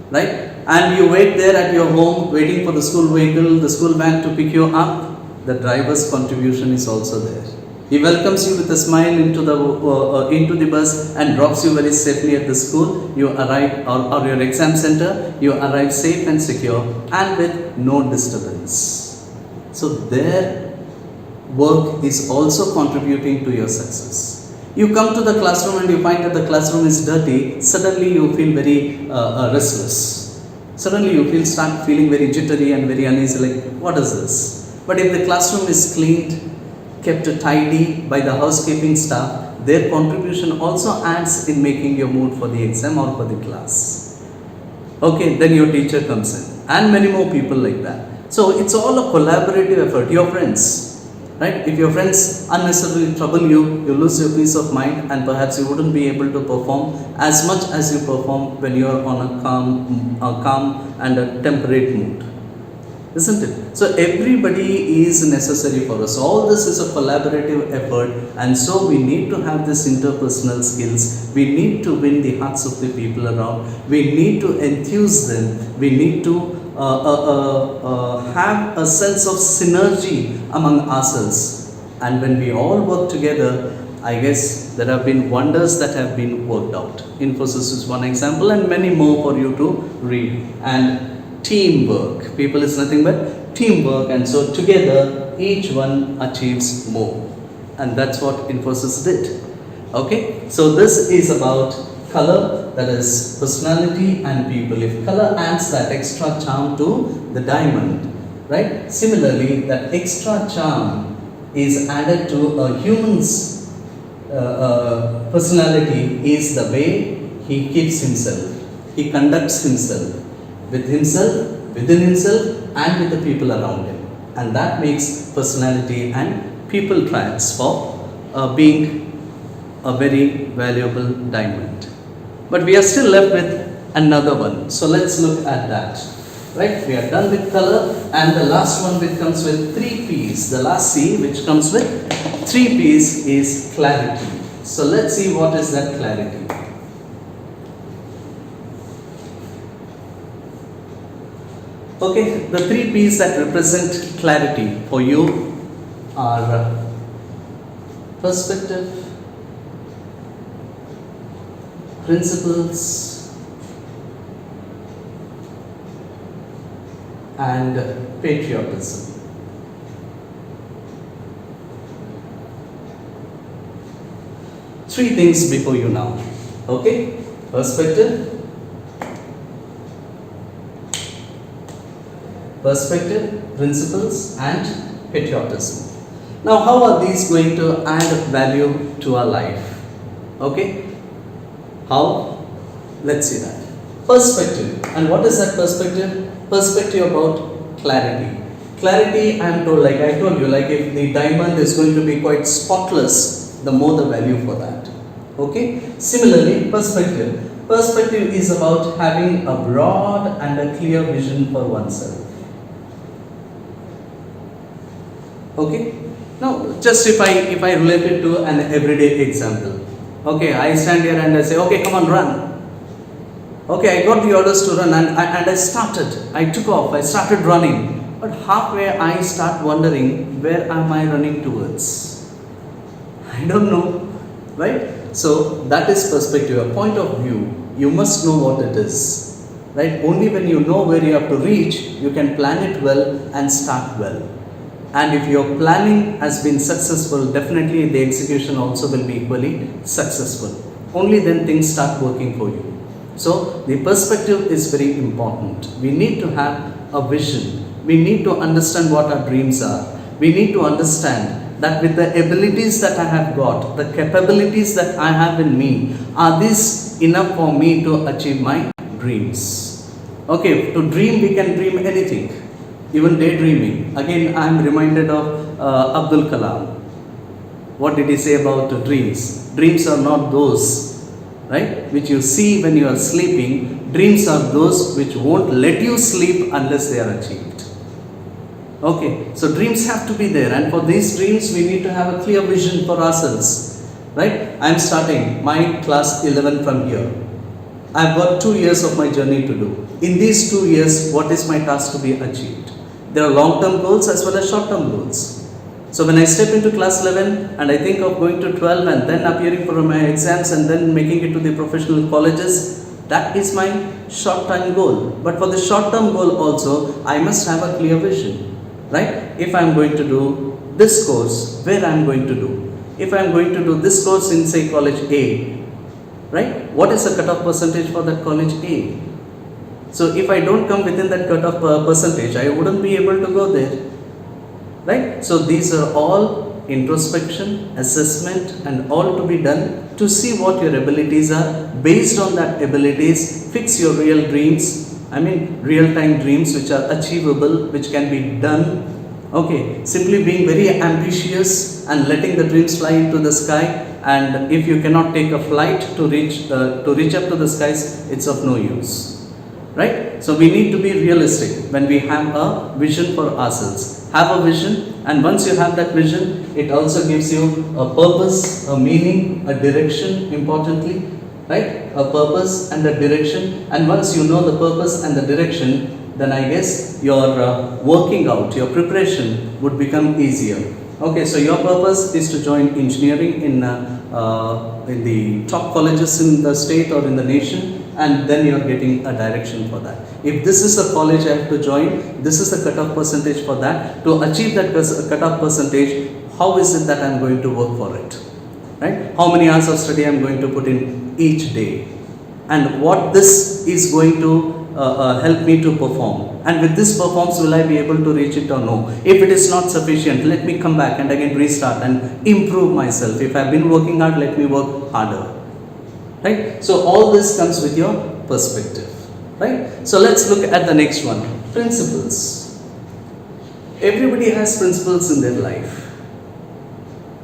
right? And you wait there at your home waiting for the school vehicle, the school van to pick you up. The driver's contribution is also there. He welcomes you with a smile into the bus and drops you very safely at the school. You arrive or your exam center. You arrive safe and secure and with no disturbance. So their work is also contributing to your success. You come to the classroom and you find that the classroom is dirty. Suddenly you feel very restless. Suddenly you start feeling very jittery and very uneasy. Like, what is this? But if the classroom is cleaned, kept tidy by the housekeeping staff, their contribution also adds in making your mood for the exam or for the class. Okay, then your teacher comes in and many more people like that. So it's all a collaborative effort. Your friends, right? If your friends unnecessarily trouble you, you lose your peace of mind and perhaps you wouldn't be able to perform as much as you perform when you are on a calm and a temperate mood. Isn't it? So everybody is necessary for us. All this is a collaborative effort, and so we need to have this interpersonal skills. We need to win the hearts of the people around. We need to enthuse them. We need to have a sense of synergy among ourselves. And when we all work together, I guess there have been wonders that have been worked out. Infosys is one example, and many more for you to read. And teamwork. People is nothing but teamwork, and so together each one achieves more. And that's what Infosys did. Okay, so this is about color, that is personality and people. If color adds that extra charm to the diamond, right? Similarly, that extra charm is added to a human's personality is the way he keeps himself, he conducts himself, with himself, within himself, and with the people around him. And that makes personality and people traits for being a very valuable diamond. But we are still left with another one. So let's look at that. Right? We are done with color, and the last one which comes with 3 P's. The last C which comes with 3 P's is clarity. So let's see what is that clarity. Okay, the 3 P's that represent clarity for you are perspective, principles, and patriotism. Three things before you now. Okay? Perspective, principles, and patriotism. Now, how are these going to add value to our life? Okay? How? Let's see that. Perspective. And what is that perspective? Perspective about clarity. Clarity, I am told, like I told you, like if the diamond is going to be quite spotless, the more the value for that. Okay? Similarly, perspective. Perspective is about having a broad and a clear vision for oneself. Okay? Now, just if I relate it to an everyday example. Okay, I stand here and I say, okay, come on, run. Okay, I got the orders to run and I started. I took off, I started running. But halfway I start wondering, where am I running towards? I don't know, right? So that is perspective, a point of view. You must know what it is, right? Only when you know where you have to reach, you can plan it well and start well. And if your planning has been successful, definitely the execution also will be equally successful. Only then things start working for you. So the perspective is very important. We need to have a vision. We need to understand what our dreams are. We need to understand that with the abilities that I have got, the capabilities that I have in me, are these enough for me to achieve my dreams? Okay, to dream, we can dream anything, even daydreaming. Again, I am reminded of Abdul Kalam. What did he say about dreams? Dreams are not those, right, which you see when you are sleeping. Dreams are those which won't let you sleep unless they are achieved. Okay, so dreams have to be there, and for these dreams we need to have a clear vision for ourselves, right? I am starting my class 11 from here. I have got 2 years of my journey to do. In these 2 years, what is my task to be achieved? There are long-term goals as well as short-term goals. So when I step into class 11 and I think of going to 12 and then appearing for my exams and then making it to the professional colleges, that is my short-term goal. But for the short-term goal also, I must have a clear vision. Right? If I am going to do this course, where I am going to do? If I am going to do this course in, say, college A, right? What is the cutoff percentage for that college A? So if I don't come within that cutoff percentage, I wouldn't be able to go there, right? So these are all introspection, assessment, and all to be done to see what your abilities are. Based on that abilities, fix your real dreams. Real-time dreams which are achievable, which can be done. Okay, simply being very ambitious and letting the dreams fly into the sky, and if you cannot take a flight to reach up to the skies, it's of no use, right? So we need to be realistic when we have a vision for ourselves. Have a vision, and once you have that vision, it also gives you a purpose, a meaning, a direction, importantly. Right? A purpose and a direction, and once you know the purpose and the direction, then I guess your working out, your preparation would become easier. Okay, so your purpose is to join engineering in the top colleges in the state or in the nation, and then you are getting a direction for that. If this is a college I have to join, this is the cutoff percentage for that. To achieve that cutoff percentage, how is it that I am going to work for it? Right? How many hours of study I am going to put in each day, and what this is going to help me to perform, and with this performance will I be able to reach it or no? If it is not sufficient, let me come back and again restart and improve myself. If I have been working hard, let me work harder, right? So all this comes with your perspective, right? So let's look at the next one, principles. Everybody has principles in their life.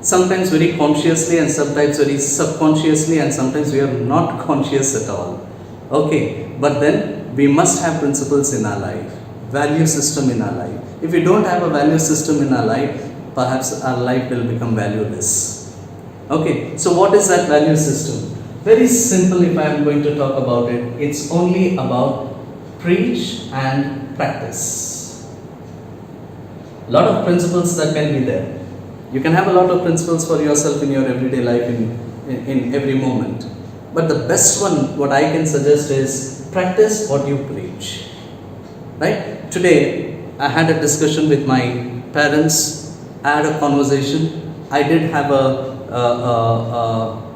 Sometimes very consciously and sometimes very subconsciously, and sometimes we are not conscious at all. Okay, but then we must have principles in our life, value system in our life. If we don't have a value system in our life, perhaps our life will become valueless. Okay, so what is that value system? Very simple if I am going to talk about it. It's only about preach and practice. A lot of principles that can be there. You can have a lot of principles for yourself in your everyday life in every moment. But the best one, what I can suggest is practice what you preach. Right? today I had a discussion with my parents. I had a conversation. I did have a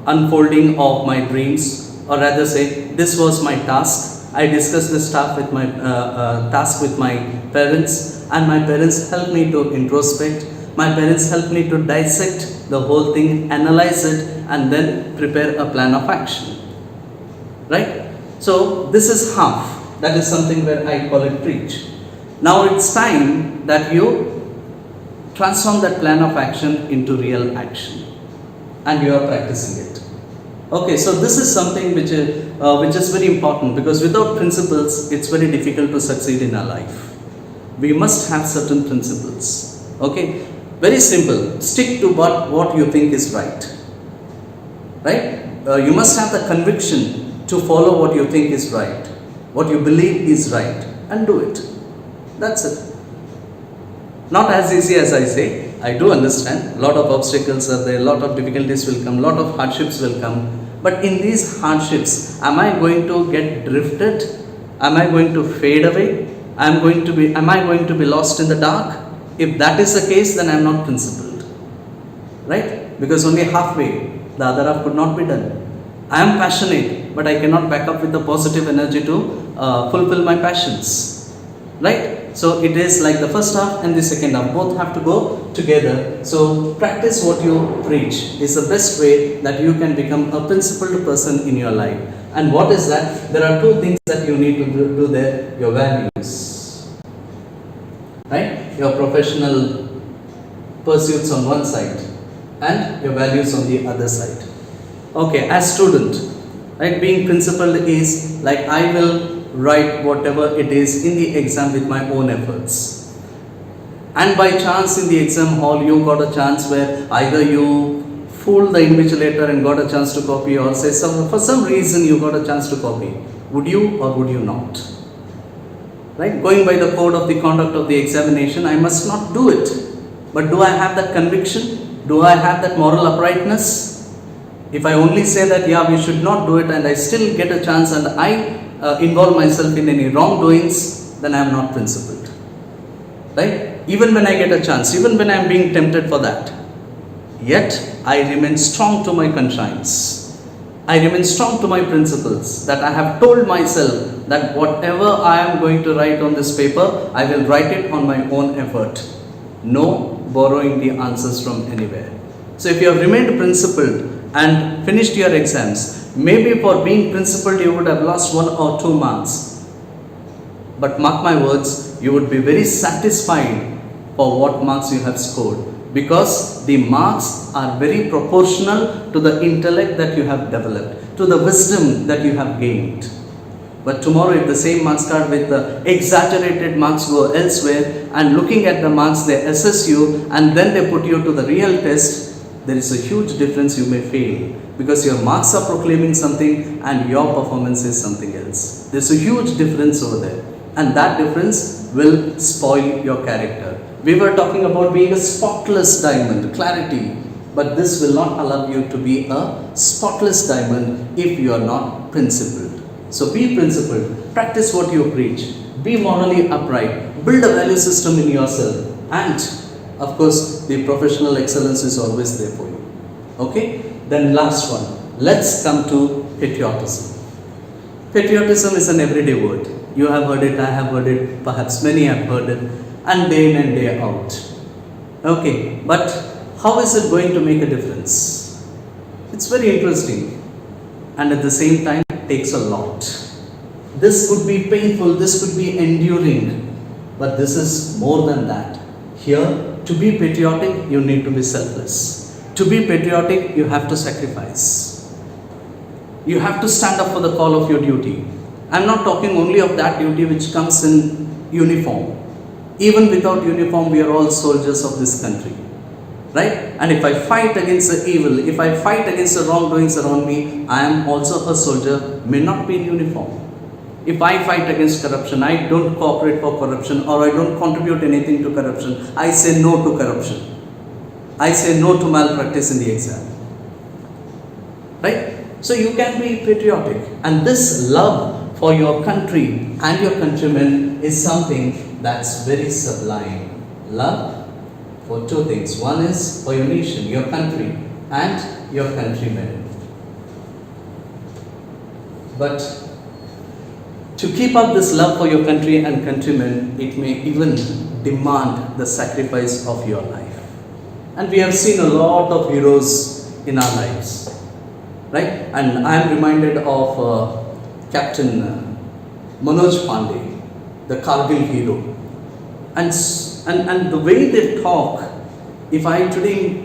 unfolding of my dreams, or rather say, this was my task. I discussed this task with my parents, and my parents helped me to introspect. My parents helped me to dissect the whole thing, analyze it, and then prepare a plan of action. Right? So this is half. That is something where I call it preach. Now it's time that you transform that plan of action into real action, and you are practicing it. Okay, so this is something which is very important, because without principles, it's very difficult to succeed in our life. We must have certain principles. Okay, very simple. Stick to what you think is right. Right? You must have the conviction to follow what you think is right, what you believe is right, and do it. That's it. Not as easy as I say. I do understand. A lot of obstacles are there, a lot of difficulties will come, a lot of hardships will come. But in these hardships, am I going to get drifted? Am I going to fade away? Am I going to be lost in the dark? If that is the case, then I am not principled. Right? Because only halfway, the other half could not be done. I am passionate, but I cannot back up with the positive energy to fulfill my passions. Right? So it is like the first half and the second half, both have to go together. So practice what you preach is the best way that you can become a principled person in your life. And what is that? There are two things that you need to do there. Your values, right? Your professional pursuits on one side and your values on the other side. Okay, as student, right, being principled is like I will write whatever it is in the exam with my own efforts. And by chance in the exam hall, you got a chance where either you fooled the invigilator and got a chance to copy, or say for some reason you got a chance to copy. Would you or would you not? Right? Going by the code of the conduct of the examination, I must not do it. But do I have that conviction? Do I have that moral uprightness? If I only say that, yeah, we should not do it, and I still get a chance and I involve myself in any wrongdoings, then I am not principled. Right? Even when I get a chance, even when I am being tempted for that, yet I remain strong to my conscience. I remain strong to my principles, that I have told myself that whatever I am going to write on this paper, I will write it on my own effort. No borrowing the answers from anywhere. So if you have remained principled and finished your exams, maybe for being principled you would have lost 1 or 2 marks. But mark my words, you would be very satisfied for what marks you have scored, because the marks are very proportional to the intellect that you have developed, to the wisdom that you have gained. But tomorrow if the same marks card with the exaggerated marks go elsewhere, and looking at the marks they assess you and then they put you to the real test, there is a huge difference. You may fail because your marks are proclaiming something and your performance is something else. There's a huge difference over there, and that difference will spoil your character. We were talking about being a spotless diamond, clarity, but this will not allow you to be a spotless diamond if you are not principled. So be principled, practice what you preach, be morally upright, build a value system in yourself, and of course, the professional excellence is always there for you. Okay? Then last one. Let's come to patriotism. Patriotism is an everyday word. You have heard it, I have heard it, perhaps many have heard it, and day in and day out. Okay, but how is it going to make a difference? It's very interesting, and at the same time, it takes a lot. This could be painful, this could be enduring, but this is more than that. Here, to be patriotic, you need to be selfless. To be patriotic, you have to sacrifice. You have to stand up for the call of your duty. I'm not talking only of that duty which comes in uniform. Even without uniform, we are all soldiers of this country. Right? And if I fight against the evil, if I fight against the wrongdoings around me, I am also a soldier, may not be in uniform. If I fight against corruption, I don't cooperate for corruption, or I don't contribute anything to corruption, I say no to corruption. I say no to malpractice in the exam. Right? So you can be patriotic, and this love for your country and your countrymen is something that's very sublime. Love for two things. One is for your nation, your country, and your countrymen. But to keep up this love for your country and countrymen, it may even demand the sacrifice of your life. And we have seen a lot of heroes in our lives, right? And I am reminded of Captain Manoj Pandey, the Kargil hero. And the way they talk, if I today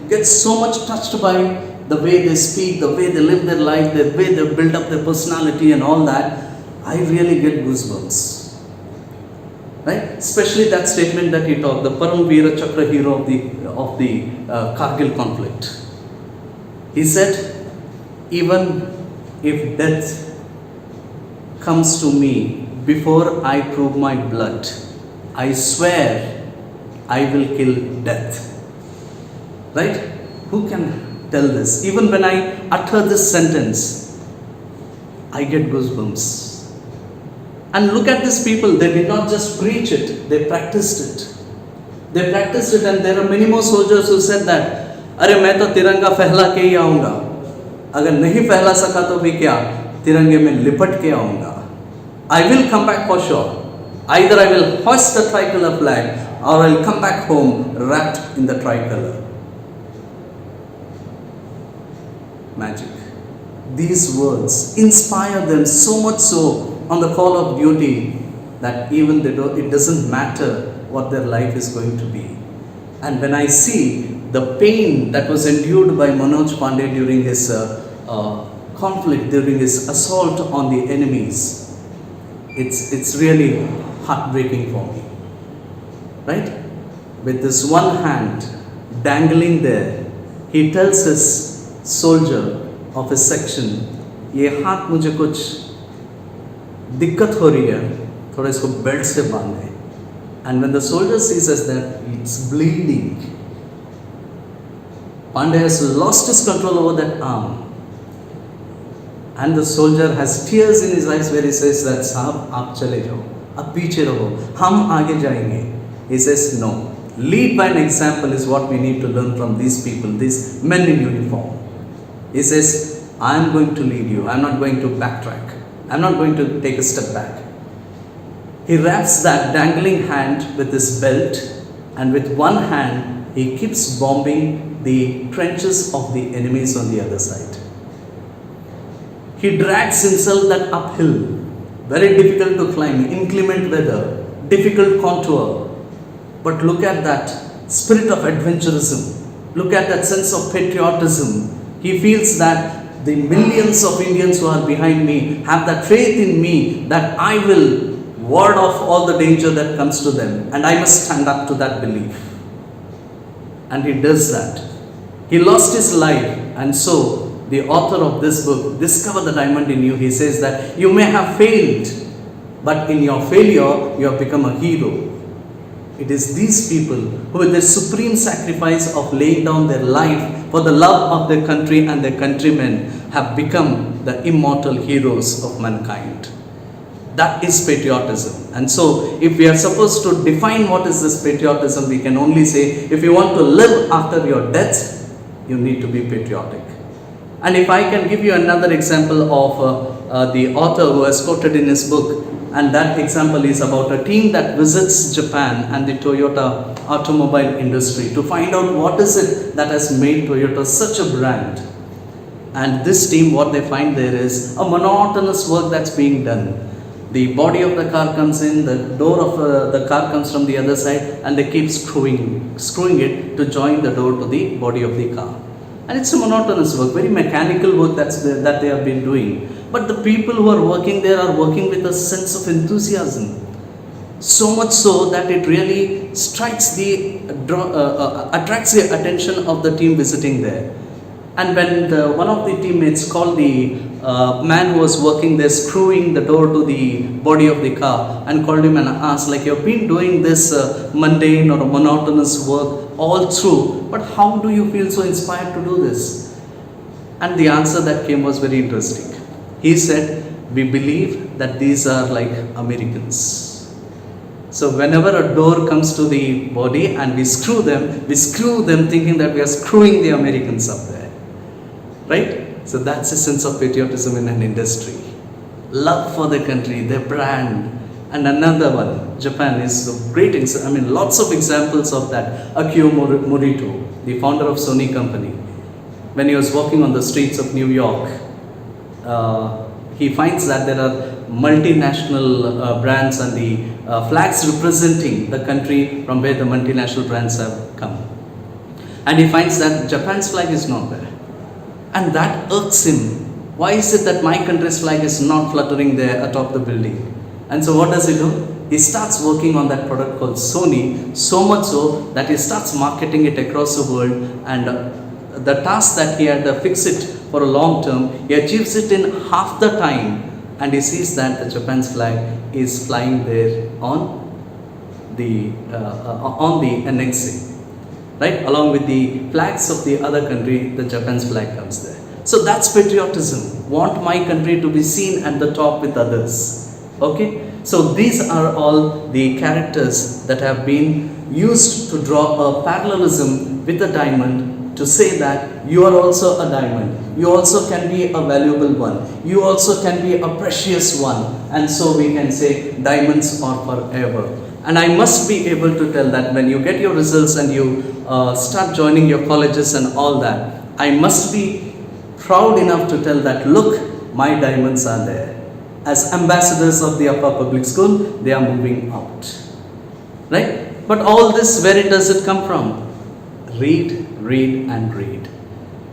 get so much touched by the way they speak, the way they live their life, the way they build up their personality and all that, I really get goosebumps. Right? Especially that statement that he talked, the Param Veera Chakra hero of the Kargil conflict. He said, even if death comes to me before I prove my blood, I swear I will kill death. Right? Who can tell this? Even when I utter this sentence, I get goosebumps. And look at these people, they did not just preach it, they practiced it. They practiced it, and there are many more soldiers who said that, अरे मैं तो तिरंगा फहला के ही आऊँगा, अगर नहीं फहला सका तो भी क्या, तिरंगे में लिपट के आऊँगा. I will come back for sure. Either I will hoist the tricolor flag or I will come back home wrapped in the tricolor. Magic. These words inspire them so much so on the call of duty that even it doesn't matter what their life is going to be. And when I see the pain that was endured by Manoj Pandey during his conflict, during his assault on the enemies, it's really heartbreaking for me. Right? With this one hand dangling there, he tells his soldier of his section, ये हाथ मुझे कुछ दिक्कत हो रही है, थोड़ा इसको बेल्ट से बांधे. And when the soldier sees us that it's bleeding, Pandey has lost his control over that arm, and the soldier has tears in his eyes where he says that साहब आप चले जाओ, आप पीछे रहो, हम आगे जाएंगे. He says no. Lead by an example is what we need to learn from these people, these men in uniform. He says, I am going to lead you. I am not going to backtrack. I am not going to take a step back. He wraps that dangling hand with his belt, and with one hand he keeps bombing the trenches of the enemies on the other side. He drags himself that uphill, very difficult to climb, inclement weather, difficult contour. But look at that spirit of adventurism. Look at that sense of patriotism. He feels that the millions of Indians who are behind me have that faith in me that I will ward off all the danger that comes to them, and I must stand up to that belief. And he does that. He lost his life, and so the author of this book, Discover the Diamond in You, he says that you may have failed, but in your failure you have become a hero. It is these people who, with the supreme sacrifice of laying down their life for the love of their country and their countrymen, have become the immortal heroes of mankind. That is patriotism. And so, if we are supposed to define what is this patriotism, we can only say, if you want to live after your death, you need to be patriotic. And if I can give you another example of the author who has quoted in his book, and that example is about a team that visits Japan and the Toyota automobile industry to find out what is it that has made Toyota such a brand. And this team, what they find there is a monotonous work that's being done. The body of the car comes in, the door of the car comes from the other side, and they keep screwing it to join the door to the body of the car. And it's a monotonous work, very mechanical work that they have been doing. But the people who are working there are working with a sense of enthusiasm. So much so that it really strikes attracts the attention of the team visiting there. And when one of the teammates called the man who was working there, screwing the door to the body of the car, and called him and asked, like, you've been doing this mundane or monotonous work all through, but how do you feel so inspired to do this? And the answer that came was very interesting. He said, we believe that these are like Americans. So whenever a door comes to the body and we screw them thinking that we are screwing the Americans up there. Right? So that's a sense of patriotism in an industry. Love for the country, their brand. And another one, Japan is a great, lots of examples of that. Akio Morita, the founder of Sony company, when he was walking on the streets of New York, he finds that there are multinational brands and the flags representing the country from where the multinational brands have come. And he finds that Japan's flag is not there. And that irks him. Why is it that my country's flag is not fluttering there atop the building? And so what does he do? He starts working on that product called Sony, so much so that he starts marketing it across the world, and the task that he had fixed it for a long term, he achieves it in half the time, and he sees that the Japan's flag is flying there on the annexing, right? Along with the flags of the other country, the Japan's flag comes there. So that's patriotism. Want my country to be seen at the top with others. Okay, so these are all the characters that have been used to draw a parallelism with the diamond, to say that you are also a diamond, you also can be a valuable one, you also can be a precious one, and so we can say diamonds are forever. And I must be able to tell that when you get your results and you start joining your colleges and all that, I must be proud enough to tell that, look, my diamonds are there. As ambassadors of the Upper Public School, they are moving out. Right? But all this, where does it come from? Read, read and read.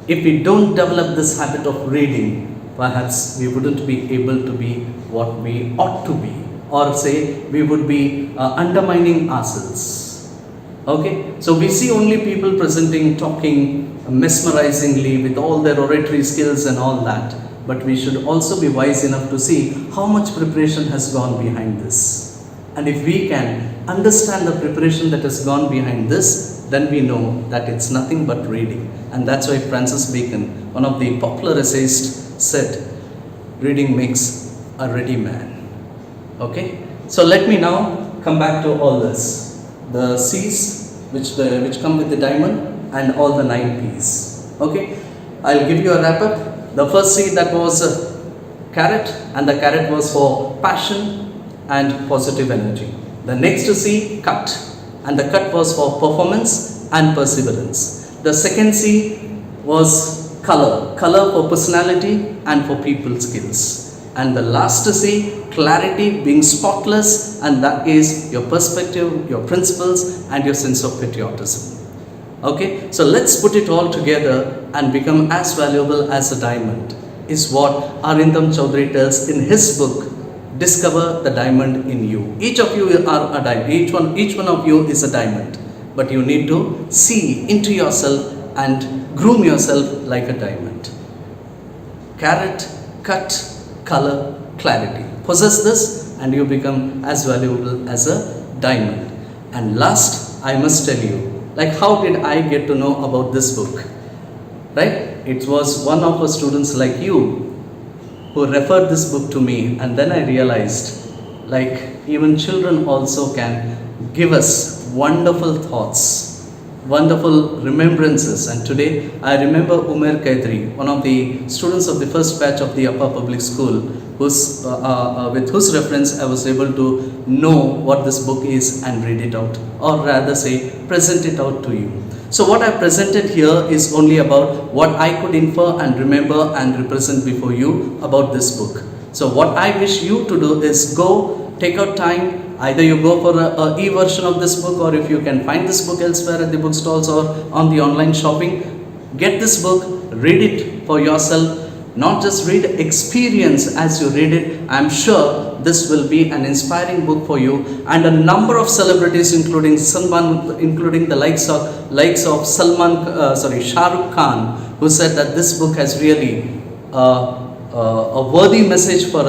If we don't develop this habit of reading, perhaps we wouldn't be able to be what we ought to be, or say we would be undermining ourselves. Okay? So we see only people presenting, talking mesmerizingly with all their oratory skills and all that. But we should also be wise enough to see how much preparation has gone behind this. And if we can understand the preparation that has gone behind this, then we know that it's nothing but reading. And that's why Francis Bacon, one of the popular essayists, said, reading makes a ready man. Okay? So let me now come back to all this. The C's which come with the diamond and all the 9 P's. Okay? I'll give you a wrap up. The first C, that was carrot, and the carrot was for passion and positive energy. The next C, cut, and the cut was for performance and perseverance. The second C was color for personality and for people skills. And the last C, clarity, being spotless, and that is your perspective, your principles and your sense of patriotism. Okay, so let's put it all together and become as valuable as a diamond, is what Arindam Chaudhary tells in his book, Discover the Diamond in You. Each of you are a diamond, each one of you is a diamond, but you need to see into yourself and groom yourself like a diamond. Carrot, cut, color, clarity. Possess this and you become as valuable as a diamond. And last, I must tell you, like, how did I get to know about this book? Right? It was one of our students like you who referred this book to me, and then I realized, like, even children also can give us wonderful thoughts, wonderful remembrances. And today I remember Umair Kaidri, one of the students of the first batch of the Upper Public School, with whose reference I was able to know what this book is and read it out, or rather say, present it out to you. So what I presented here is only about what I could infer and remember and represent before you about this book. So what I wish you to do is go, take out time, either you go for a e-version of this book, or if you can find this book elsewhere at the bookstores or on the online shopping, get this book, read it for yourself. Not just read, experience as you read it. I'm sure this will be an inspiring book for you. And a number of celebrities, including the likes of Shah Rukh Khan, who said that this book has really a worthy message for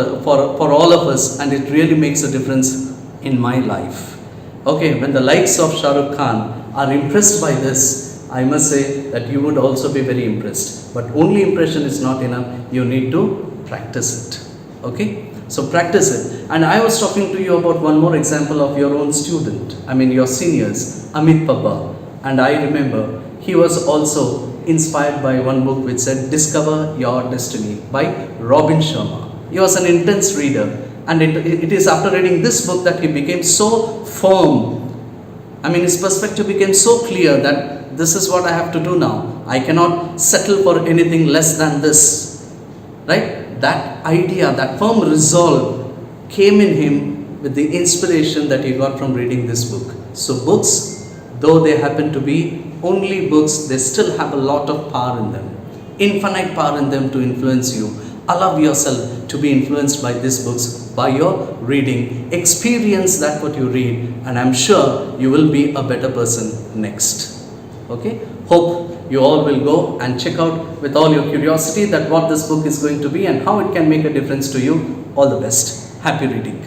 all of us, and it really makes a difference in my life. Okay, when the likes of Shah Rukh Khan are impressed by this, I must say that you would also be very impressed. But only impression is not enough. You need to practice it. Okay. So practice it. And I was talking to you about one more example of your own student, your seniors, Amit Pabba. And I remember he was also inspired by one book which said Discover Your Destiny by Robin Sharma. He was an intense reader, and it is after reading this book that he became so firm. His perspective became so clear that this is what I have to do now. I cannot settle for anything less than this. Right? That idea, that firm resolve came in him with the inspiration that he got from reading this book. So books, though they happen to be only books, they still have a lot of power in them. Infinite power in them to influence you. Allow yourself to be influenced by these books, by your reading. Experience that what you read, and I'm sure you will be a better person next. Okay? Hope you all will go and check out with all your curiosity that what this book is going to be and how it can make a difference to you. All the best. Happy reading.